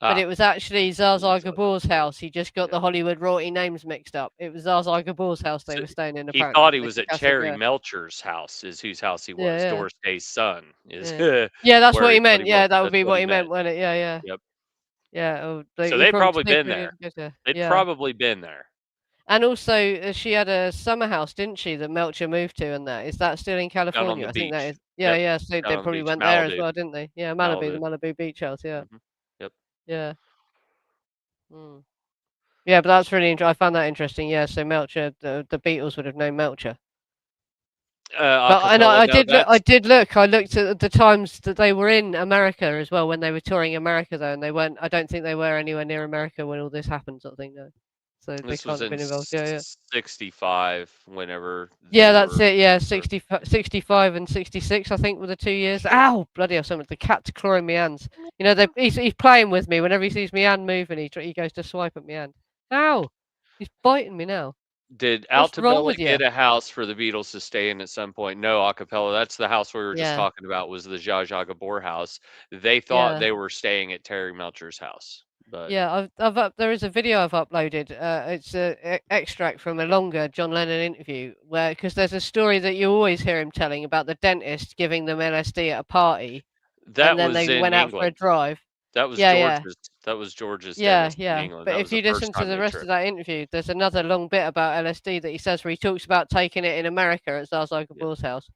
but Ah, it was actually it was Zsa like Gabor's house. He just got the yeah. Hollywood royalty names mixed up. It was Zsa Gabor's house they So were staying in he apparently thought for he the was at Circassian. Terry Yeah, Melcher's house, is whose house he yeah, was. yeah, Doris Day's son is yeah. Yeah, that's where what he he thought meant. he was. Yeah, that would That's be what what he he meant, meant. wasn't it? Yeah, yeah, Yep. yeah. Oh, So he they'd probably probably they been probably there. didn't get her. They'd Yeah. probably been there. And also, she had a summer house, didn't she, that Melcher moved to, and that is that still in Down on California? the I think that beach. is. Yeah, Yep. yeah. So Down they on the probably beach. went there as Malibu. well, didn't they? Yeah, Malibu, the Malibu. Malibu beach house. Yeah, Hmm. Yep. yeah, mm. Yeah. But that's really interesting. I found that interesting. Yeah. So Melcher, the Beatles would have known Melcher. But and Acapella. No, I that's did look. I looked at the times that they were in America as well when they were touring America though, and they weren't. I don't think they were anywhere near America when all this happened. Sort of thing. No. So they this can't was have in been involved. Yeah, yeah. '65 whenever they Yeah, that's were it. Yeah, sort of 65 and 66, I think, were the 2 years. Ow, bloody hell! Something. The cat's clawing my hands. You know, he's playing with me. Whenever he sees my hand moving, he goes to swipe at my hand. Ow! He's biting me now. Did What's wrong Altabella with you? get a house for the Beatles to stay in at some point? No, acapella. That's the house we were just Yeah, talking about was the Zsa Zsa Gabor house. They thought yeah, they were staying at Terry Melcher's house, but yeah. There is a video I've uploaded. It's a extract from a longer John Lennon interview where because there's a story that you always hear him telling about the dentist giving them LSD at a party, and that then was they in went out for a England. drive. That was Yeah, yeah. George's Yeah, dentist in yeah. England. But That if was the you first listen to time the they rest of tripped. that interview, there's another long bit about LSD that he says where he talks about taking it in America at Zsa Yep, Gabor's house.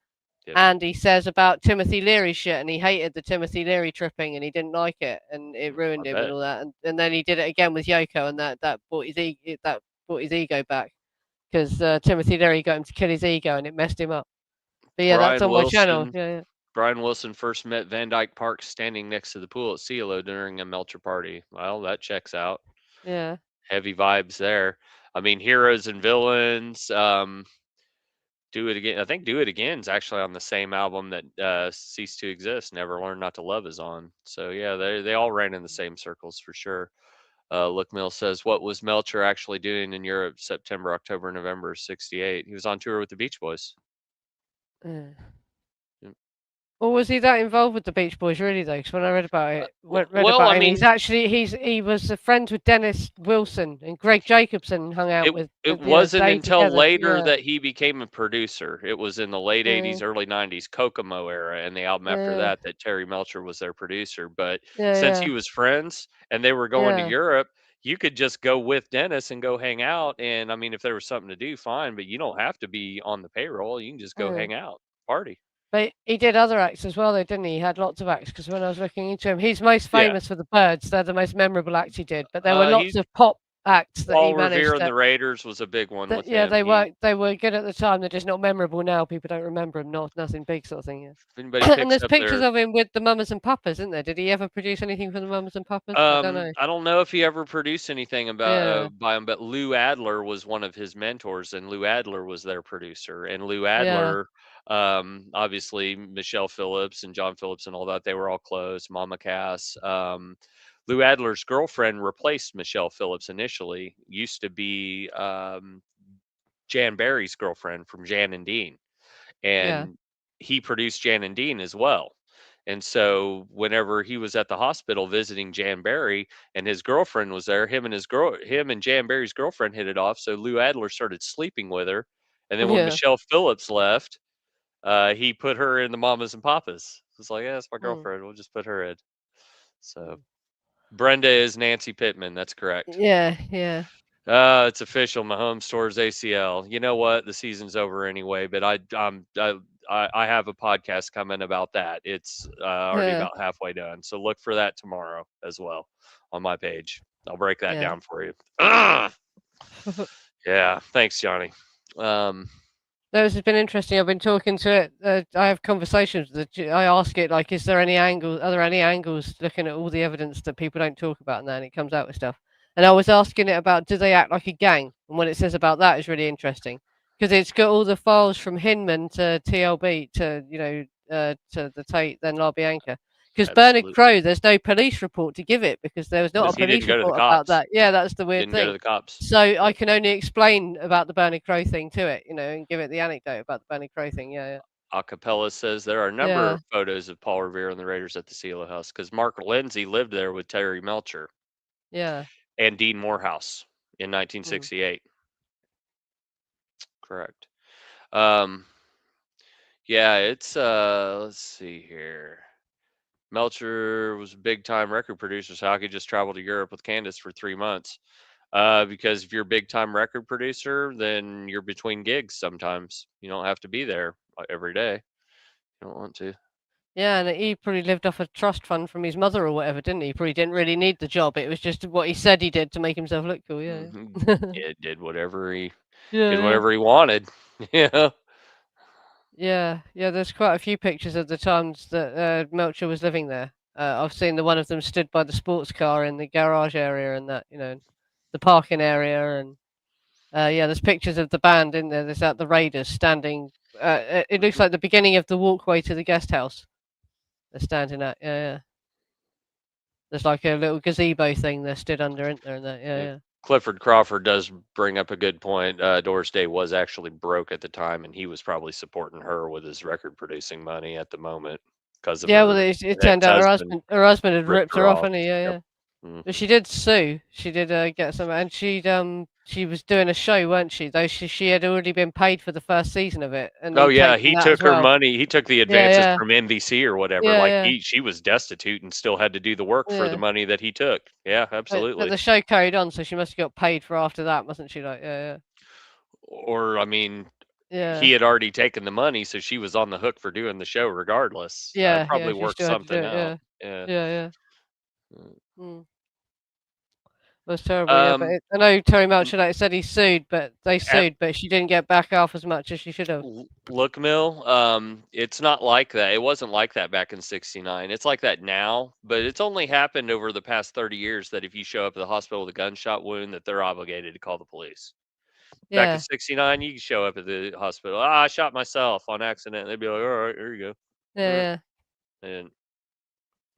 yep. And he says about Timothy Leary shit, and he hated the Timothy Leary tripping, and he didn't like it, and it I ruined him and bet. all that. And then he did it again with Yoko, and that brought his ego back because Timothy Leary got him to kill his ego, and it messed him up. But yeah, that's Brian on my channel. Wilson. Yeah, Brian Wilson first met Van Dyke Park standing next to the pool at Cielo during a Melcher party. Well, that checks out. yeah, Heavy vibes there. I mean, heroes and villains. Do It Again. I think Do It Again is actually on the same album that Cease to Exist. Never Learn Not to Love is on. So yeah, they all ran in the same circles for sure. Look Mill says, what was Melcher actually doing in Europe September, October, November '68? He was on tour with the Beach Boys. yeah. Yep. Or was he that involved with the Beach Boys really though? Because when I read about it, read Well, I about him, mean, he was friends with Dennis Wilson and Greg Jacobson hung out it with it wasn't day until together. later Yeah, that he became a producer. It was in the late yeah, '80s, early '90s, Kokomo era, and the album after yeah, that that Terry Melcher was their producer. But since yeah, he was friends and they were going to yeah, Europe, you could just go with Dennis and go hang out. And I mean, if there was something to do, fine, but you don't have to be on the payroll. You can just go yeah. hang out, party. But he did other acts as well, though, didn't he? He had lots of acts because when I was looking into him, he's most Yeah. famous for the Birds. They're the most memorable acts he did. But there were lots He of pop acts that he Paul Revere managed and to. the Raiders was a big one That with yeah, him. He they were good at the time. They're just not memorable now. People don't remember him. Nothing big sort of thing. Yeah. if anybody And picks there's up pictures their of him with the Mamas and Papas, isn't there? Did he ever produce anything for the Mamas and Papas? I don't know. I don't know if he ever produced anything about Yeah, by him, but Lou Adler was one of his mentors, and Lou Adler was their producer. And Lou yeah, Adler, obviously Michelle Phillips and John Phillips and all that, they were all close. Mama Cass. Lou Adler's girlfriend replaced Michelle Phillips initially. Used to be Jan Barry's girlfriend from Jan and Dean, yeah, and he produced Jan and Dean as well. And so whenever he was at the hospital visiting Jan Barry and his girlfriend was there, him and Jan Barry's girlfriend hit it off. So Lou Adler started sleeping with her. And then when yeah. Michelle Phillips left, he put her in the Mamas and Papas. It's like, yeah, that's my Mm, girlfriend. We'll just put her in. So mm. Brenda is Nancy Pittman. That's correct. Yeah, yeah, It's official. Mahomes towards ACL. You know what? The season's over anyway. But I have a podcast coming about that. It's already yeah, about halfway done. So look for that tomorrow as well on my page. I'll break that yeah. down for you. Ugh! Yeah. Thanks, Johnny. Um, Those has been interesting. I've been talking to it. I have conversations that I ask it like, is there any angles? Are there any angles looking at all the evidence that people don't talk about, and then it comes out with stuff. And I was asking it about, do they act like a gang? And what it says about that is really interesting because it's got all the files from Hinman to TLB to to the Tate then LaBianca. Because Bernard Absolutely. Crowe, there's no police report to give it because there was not a Because he didn't police go to the report about cops. that. Yeah, that's the weird Didn't go to thing. the cops. So I Yep. can only explain about the Bernard Crowe thing to it, and give it the anecdote about the Bernard Crowe thing. Yeah, Acapella says there are a number yeah, of photos of Paul Revere and the Raiders at the Cielo house because Mark Lindsay lived there with Terry Melcher yeah, and Dean Morehouse in mm, 1968. Correct. Um, yeah, it's let's see here. Melcher was a big time record producer, so how could he just travel to Europe with Candace for 3 months? Because if you're a big time record producer, then you're between gigs sometimes. You don't have to be there every day. You don't want to. yeah. And he probably lived off a trust fund from his mother or whatever, didn't he? Probably didn't really need the job. It was just what he said he did to make himself look cool. Yeah, Mhm. yeah, It did whatever he yeah, did yeah. whatever he wanted. Yeah. Yeah, yeah. There's quite a few pictures of the times that Melcher was living there. I've seen the one of them stood by the sports car in the garage area and that, the parking area, and yeah, there's pictures of the band in there. There's at the Raiders standing. It looks Mhm. like the beginning of the walkway to the guest house. They're standing at. Yeah, yeah. There's like a little gazebo thing they're stood under, isn't there? And that. Yeah, Yeah. yeah. Clifford Crawford does bring up a good point. Doris Day was actually broke at the time, and he was probably supporting her with his record producing money at the moment because of Yeah, well, her it turned out her ex-husband husband had ripped ripped her her off, off. hadn't he? Yeah, Yep. yeah. But Hmm. she did sue. She did get some, and she was doing a show, weren't she? Though she had already been paid for the first season of it, and Oh he'd yeah, taken he that as took her well. money. He took the Yeah, advances yeah, from NBC or whatever. yeah, Like yeah, she was destitute and still had to do the work for the yeah. money that he took. Yeah, But absolutely. the show carried on, so she must have got paid for after that, mustn't she? Like, yeah, Or I mean, yeah, he had already taken the money, so she was on the hook for doing the show regardless. yeah, yeah, Probably yeah. She worked still had to do something it. out. Yeah, Yeah. yeah, yeah. Mm. Mm. It was terrible. Yeah, but Um, I know Terry n- Melcher, like I said, he sued, but they at sued, but she didn't get back half as much as she should have. Look Mill, it's not like that. It wasn't like that back in '69. It's like that now, but it's only happened over the past 30 years that if you show up at the hospital with a gunshot wound, that they're obligated to call the police. Back in Yeah, '69, you can show up at the hospital. I shot myself on accident. They'd be like, all right, here you go. yeah, All right. yeah. And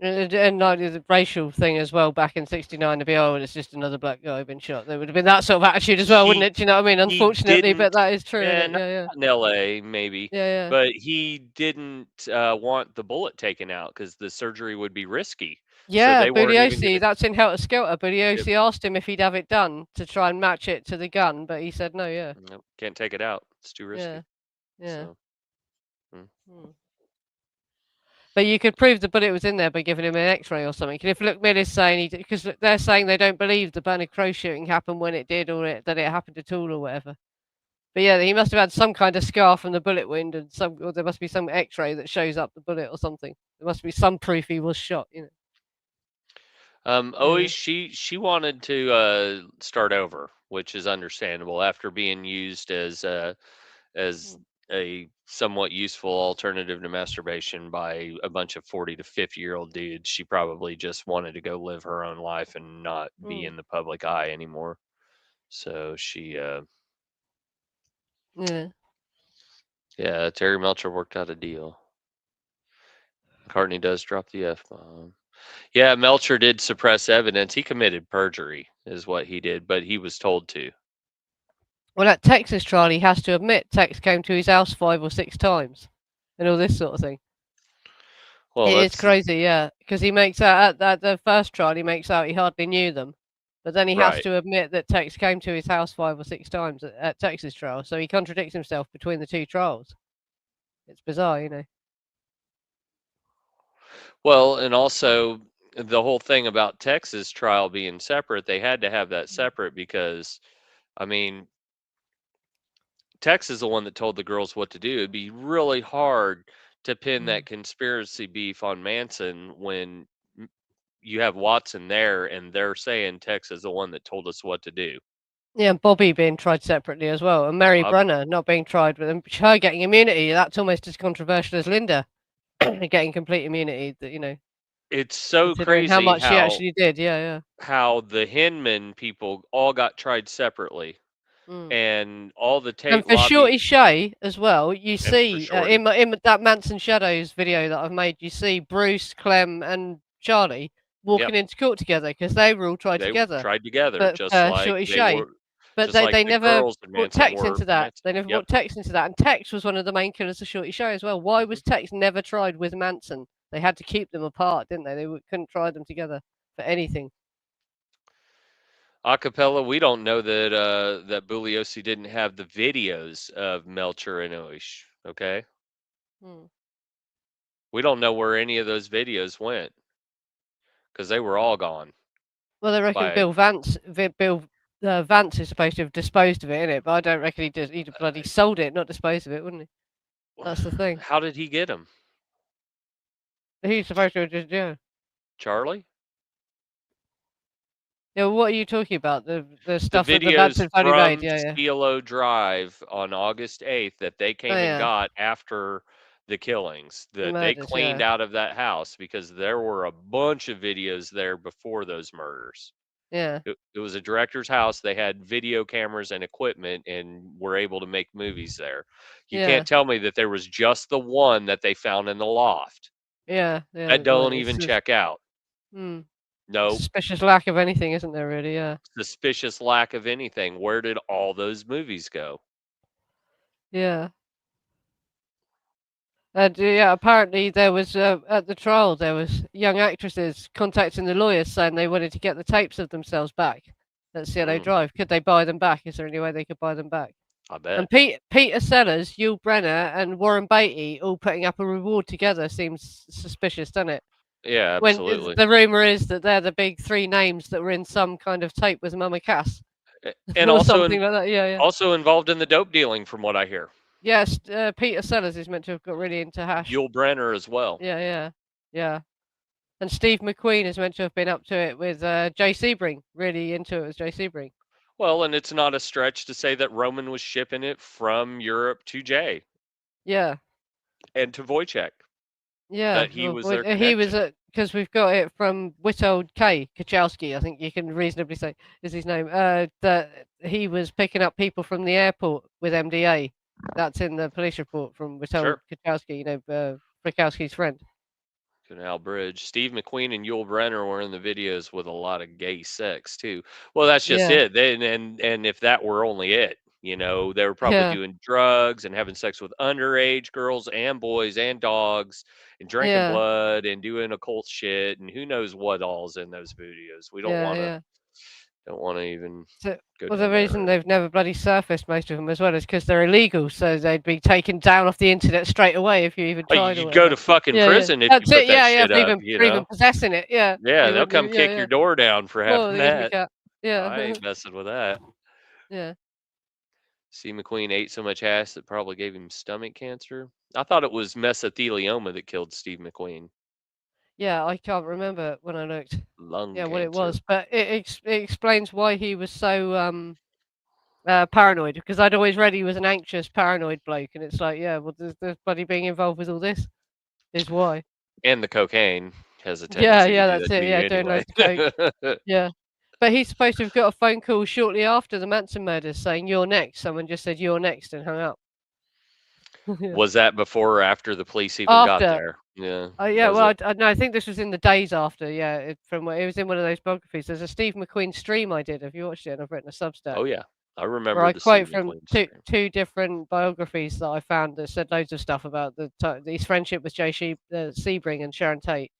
And like the racial thing as well back in '69 to be, oh, it's just another black guy been shot. There would have been that sort of attitude as well, wouldn't he it? Do you know what I mean? he Unfortunately, but didn't, that is true, isn't it? not Yeah, yeah, in LA maybe, yeah, yeah. but he didn't want the bullet taken out because the surgery would be risky. So Yeah, they weren't even Budiosi, gonna. that's in Helter Skelter. Yep, Budiosi asked him if he'd have it done to try and match it to the gun, but he said no, yeah. nope, can't take it out. It's too Yeah, risky. yeah. So, mm. Hmm. But you could prove the bullet was in there by giving him an X-ray or something. And if Luke Miller's saying because they're saying they don't believe the Bernard Crowe shooting happened when it did, or that it happened at all, or whatever. But yeah, he must have had some kind of scar from the bullet wound, and or there must be some X-ray that shows up the bullet or something. There must be some proof he was shot. Yeah, Always she wanted to start over, which is understandable after being used as mm, a somewhat useful alternative to masturbation by a bunch of 40 to 50-year-old dudes. She probably just wanted to go live her own life and not be mm, in the public eye anymore. So she, yeah. yeah, Terry Melcher worked out a deal. Courtney does drop the F bomb. Yeah, Melcher did suppress evidence. He committed perjury, is what he did, but he was told to. Well, at Texas trial, he has to admit Tex came to his house 5 or 6 times, and all this sort of thing. Well, It is that's crazy, yeah, because he makes out at the first trial, he makes out he hardly knew them, but then he has right. to admit that Tex came to his house 5 or 6 times at Texas trial, so he contradicts himself between the two trials. It's bizarre. Well, and also the whole thing about Texas trial being separate, they had to have that separate because, I mean, Tex is the one that told the girls what to do. It'd be really hard to pin Mm. that conspiracy beef on Manson when you have Watson there and they're saying Tex is the one that told us what to do. Yeah, and Bobby being tried separately as well, and Mary Bob, Brunner not being tried with him, her getting immunity. That's almost as controversial as Linda getting complete immunity. it's so Considering how crazy much she actually did. Yeah, yeah. how the Hinman people all got tried separately. Mm. and all the And Tate for lobby, Shorty Shay as well, you and for see Shorty. in that Manson Shadows video that I've made, you see Bruce, Clem, and Charlie Yep, walking into court together because they were all tried they together. tried together, But Shorty Shay, but just like they the never girls in brought Manson Tex were into that. Manson. They never Yep. brought Tex into that, and Tex was one of the main killers of Shorty Shay as well. Why Mhm. was Tex never tried with Manson? They had to keep them apart, didn't they? Couldn't try them together for anything. Acapella, we don't know that that Bugliosi didn't have the videos of Melcher and Oish. Okay, Hmm. we don't know where any of those videos went because they were all gone. Well, I reckon By Bill Vance is supposed to have disposed of it, innit? But I don't reckon he did. He'd have bloody sold it, not disposed of it, wouldn't he? That's the thing. how did he get them? He's supposed to have just Charlie? yeah. What are you talking about? The The stuff that the videos Manson family made? from Yeah, yeah. Cielo Drive on August 8th that they Oh came and yeah, got after the killings, the that they murders. cleaned Yeah, out of that house because there were a bunch of videos there before those murders. yeah, It was a director's house. They had video cameras and equipment and were able to make movies there. You yeah, can't tell me that there was just the one that they found in the loft. yeah, yeah. That Well, don't it's even just check out. Nope. suspicious lack of anything, isn't there? Really? Yeah, Suspicious lack of anything. Where did all those movies go? yeah. And yeah, apparently there was at the trial there was young actresses contacting the lawyers saying they wanted to get the tapes of themselves back at Cielo Mm, Drive. Could they buy them back? Is there any way they could buy them back? I bet. And Peter Sellers, Yul Brenner, and Warren Beatty all putting up a reward together seems suspicious, doesn't it? Yeah, When absolutely. the rumor is that they're the big three names that were in some kind of tape with Mama Cass And or something like that. Yeah, yeah. also involved in the dope dealing, from what I hear. Yes, Peter Sellers is meant to have got really into hash. Yul Brenner as well. Yeah, yeah, yeah. And Steve McQueen is meant to have been up to it with Jay Sebring, really into it with Jay Sebring. Well, and it's not a stretch to say that Roman was shipping it from Europe to Jay Yeah, and to Wojciech. yeah. That he Well, was their he was connection. because we've got it from Witold K. Kachowski, I think you can reasonably say is his name. That he was picking up people from the airport with MDA. That's in the police report from Witold Sure. Kachowski, Frykowski's friend. Canal Bridge. Steve McQueen and Yul Brenner were in the videos with a lot of gay sex too. Well, that's just Yeah, it. And if that were only it, they were probably yeah, doing drugs and having sex with underage girls and boys and dogs and drinking yeah, blood and doing occult shit and who knows what all's in those videos. We don't yeah, want to yeah. don't want to even So, go well, the down that reason road. they've never bloody surfaced most of them as well is because they're illegal, so they'd be taken down off the internet straight away if you even Oh, tried or you'd go whatever. to fucking Yeah, yeah, prison if you that's put it. that Yeah, yeah, shit up, you for even know? possessing it. Yeah, Yeah, you they'll wouldn't come even. Yeah, kick yeah. your door down for Well, having the Ismy that. cat. I Yeah, ain't messing with that. yeah, Steve McQueen ate so much ass that probably gave him stomach cancer. I thought it was mesothelioma that killed Steve McQueen. yeah. I can't remember when I looked. Lung Yeah, what it cancer. was, but it explains why he was so paranoid. Because I'd always read he was an anxious, paranoid bloke, and it's like, yeah, well, there's bloody being involved with all this is why. And the cocaine has a Yeah, tendency to yeah, do that's that to it. you Yeah, doing anyway. loads of coke. Yeah. But he's supposed to have got a phone call shortly after the Manson murders saying, "You're next." Someone just said, "You're next," and hung up. Yeah. Was that before or after the police even got After. there? Yeah, Oh, yeah, was well, it? no, I think this was in the days after. Yeah, from it was in one of those biographies. There's a Steve McQueen stream I did. Have you watched it? And I've written a Substack Oh yeah, I where remember I the Steve quote from McQueen two stream. two different biographies that I found that said loads of stuff about his friendship with Sebring and Sharon Tate.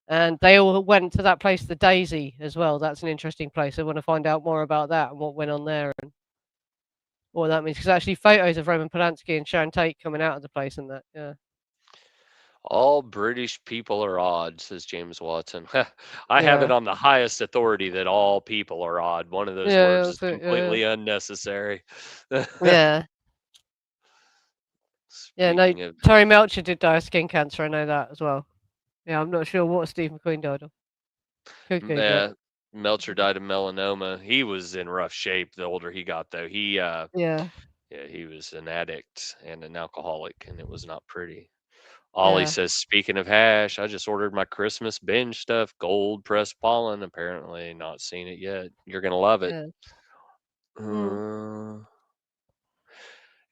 And they all went to that place, the Daisy, as well. That's an interesting place. I want to find out more about that and what went on there and what that means. Because actually, photos of Roman Polanski and Sharon Tate coming out of the place and that. Yeah, All British people are odd, says James Watson. I have it yeah, on the highest authority that all people are odd. One of those yeah. words is That's it. Yeah, completely unnecessary. yeah, yeah. No, Speaking of, Terry Melcher did die of skin cancer. I know that as well. Yeah, I'm not sure what Steve McQueen died of. Could Google it. uh, Melcher died of melanoma. He was in rough shape the older he got, though. Yeah, Yeah, he was an addict and an alcoholic, and it was not pretty. Ollie yeah, says, speaking of hash, I just ordered my Christmas binge stuff, gold pressed pollen. Apparently, not seen it yet. You're gonna love it. yeah. Uh,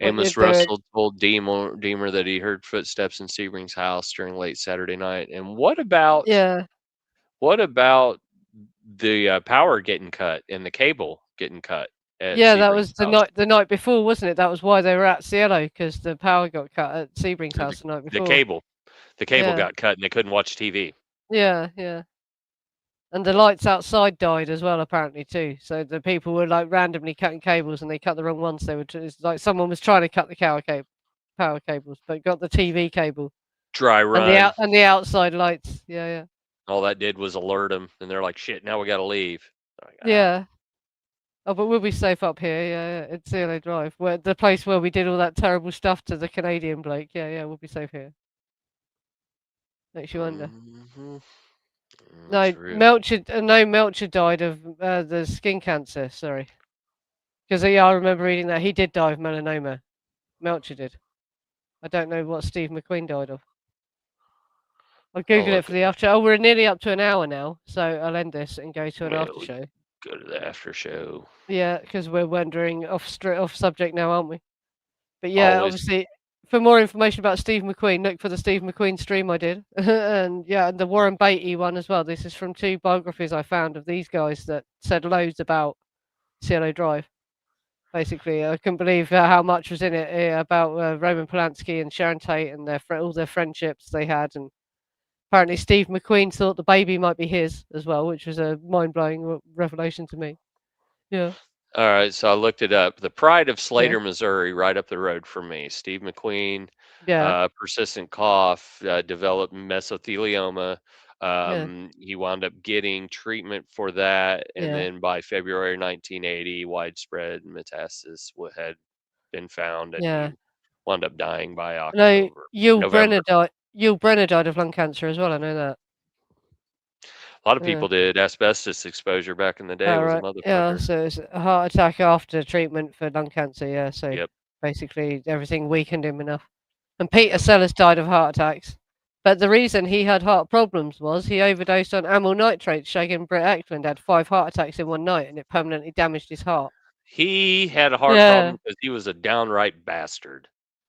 What you're Amos doing. Russell told Deemer that he heard footsteps in Sebring's house during late Saturday night. And what about the power getting cut and the cable getting cut at Yeah, that Sebring's was house? the night before, wasn't it? That was why they were at Cielo, because the power got cut at Sebring's The, house the night the before. cable, the cable Yeah, got cut and they couldn't watch TV. yeah. And the lights outside died as well, apparently too. So the people were like randomly cutting cables, and they cut the wrong ones. It's like someone was trying to cut the power cables, but got the TV cable Dry and run. the outside lights. Yeah. All that did was alert them, and they're like, "Shit, now we got to leave." Like, Yeah. Oh, but we'll be safe up here. Yeah. It's Cielo Drive, where the place where we did all that terrible stuff to the Canadian bloke. Yeah. We'll be safe here. Makes you wonder. mm-hmm. No, Melcher died of the skin cancer. Sorry, because I remember reading that he did die of melanoma. Melcher did. I don't know what Steve McQueen died of. I'll Google it for the after. Oh, we're nearly up to an hour now, so I'll end this and go to an after show. Go to the after show. Yeah, because we're wandering off subject now, aren't we? But yeah, Always. obviously, for more information about Steve McQueen, look for the Steve McQueen stream I did, and the Warren Beatty one as well. This is from 2 biographies I found of these guys that said loads about Cielo Drive. Basically, I couldn't believe how much was in it about Roman Polanski and Sharon Tate and all their friendships they had, and apparently Steve McQueen thought the baby might be his as well, which was a mind-blowing revelation to me. Yeah. All right, so I looked it up. The Pride of Yeah. Slater, Missouri, right up the road from me. Steve McQueen, Yeah. persistent cough, developed mesothelioma. Yeah. He wound up getting treatment for that, and Yeah. then by February 1980, widespread metastasis had been found, and he Yeah. wound up dying by No, November. Yul Brenner died of lung cancer as well. I know that. A lot of Yeah. people did. Asbestos exposure back in the day Oh, was a right. Yeah. motherfucker. So it's a heart attack after treatment for lung cancer. Yeah. So Yep. basically everything weakened him enough. And Peter Sellers died of heart attacks. But the reason he had heart problems was he overdosed on amyl nitrate. Shaggin Britt Eklund had 5 heart attacks in one night, and it permanently damaged his heart. He had a heart Yeah. problem because he was a downright bastard.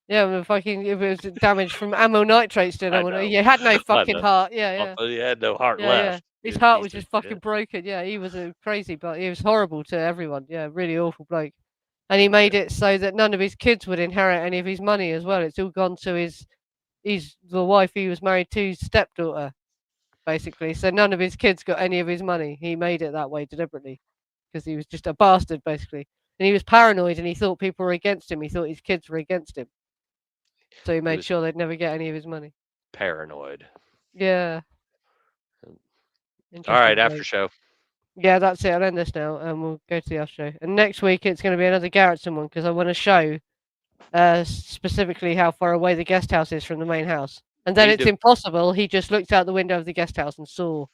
Yeah, it was damage from amyl nitrates. He had no fucking heart. Yeah. He had no heart Yeah. left. His heart was just fucking broken. Yeah, he was a crazy, but he was horrible to everyone. Yeah, really awful bloke. And he made it so that none of his kids would inherit any of his money as well. It's all gone to the wife he was married to's stepdaughter, basically. So none of his kids got any of his money. He made it that way deliberately because he was just a bastard, basically. And he was paranoid, and he thought people were against him. He thought his kids were against him. So he made sure they'd never get any of his money. Paranoid. Yeah. All right, after show. Yeah, that's it. I'll end this now, and we'll go to the after show. And next week it's going to be another Garrettson one because I want to show specifically how far away the guest house is from the main house. And then it's impossible. He just looked out the window of the guest house and saw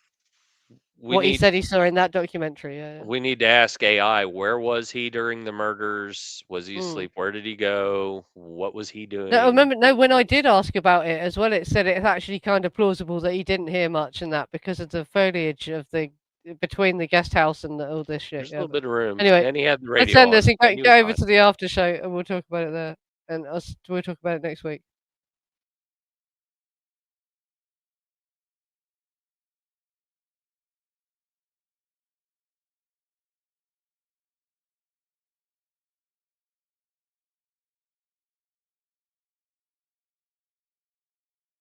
what he said he saw in that documentary. Yeah. We need to ask AI, where was he during the murders? Was he asleep? Where did he go? What was he doing? When I did ask about it as well, it said it's actually kind of plausible that he didn't hear much in that because of the foliage of between the guest house and all this shit. There's a little bit of room. Anyway, and he had the radio let's end this on, and go over to the after show, and we'll talk about it there. And we'll talk about it next week.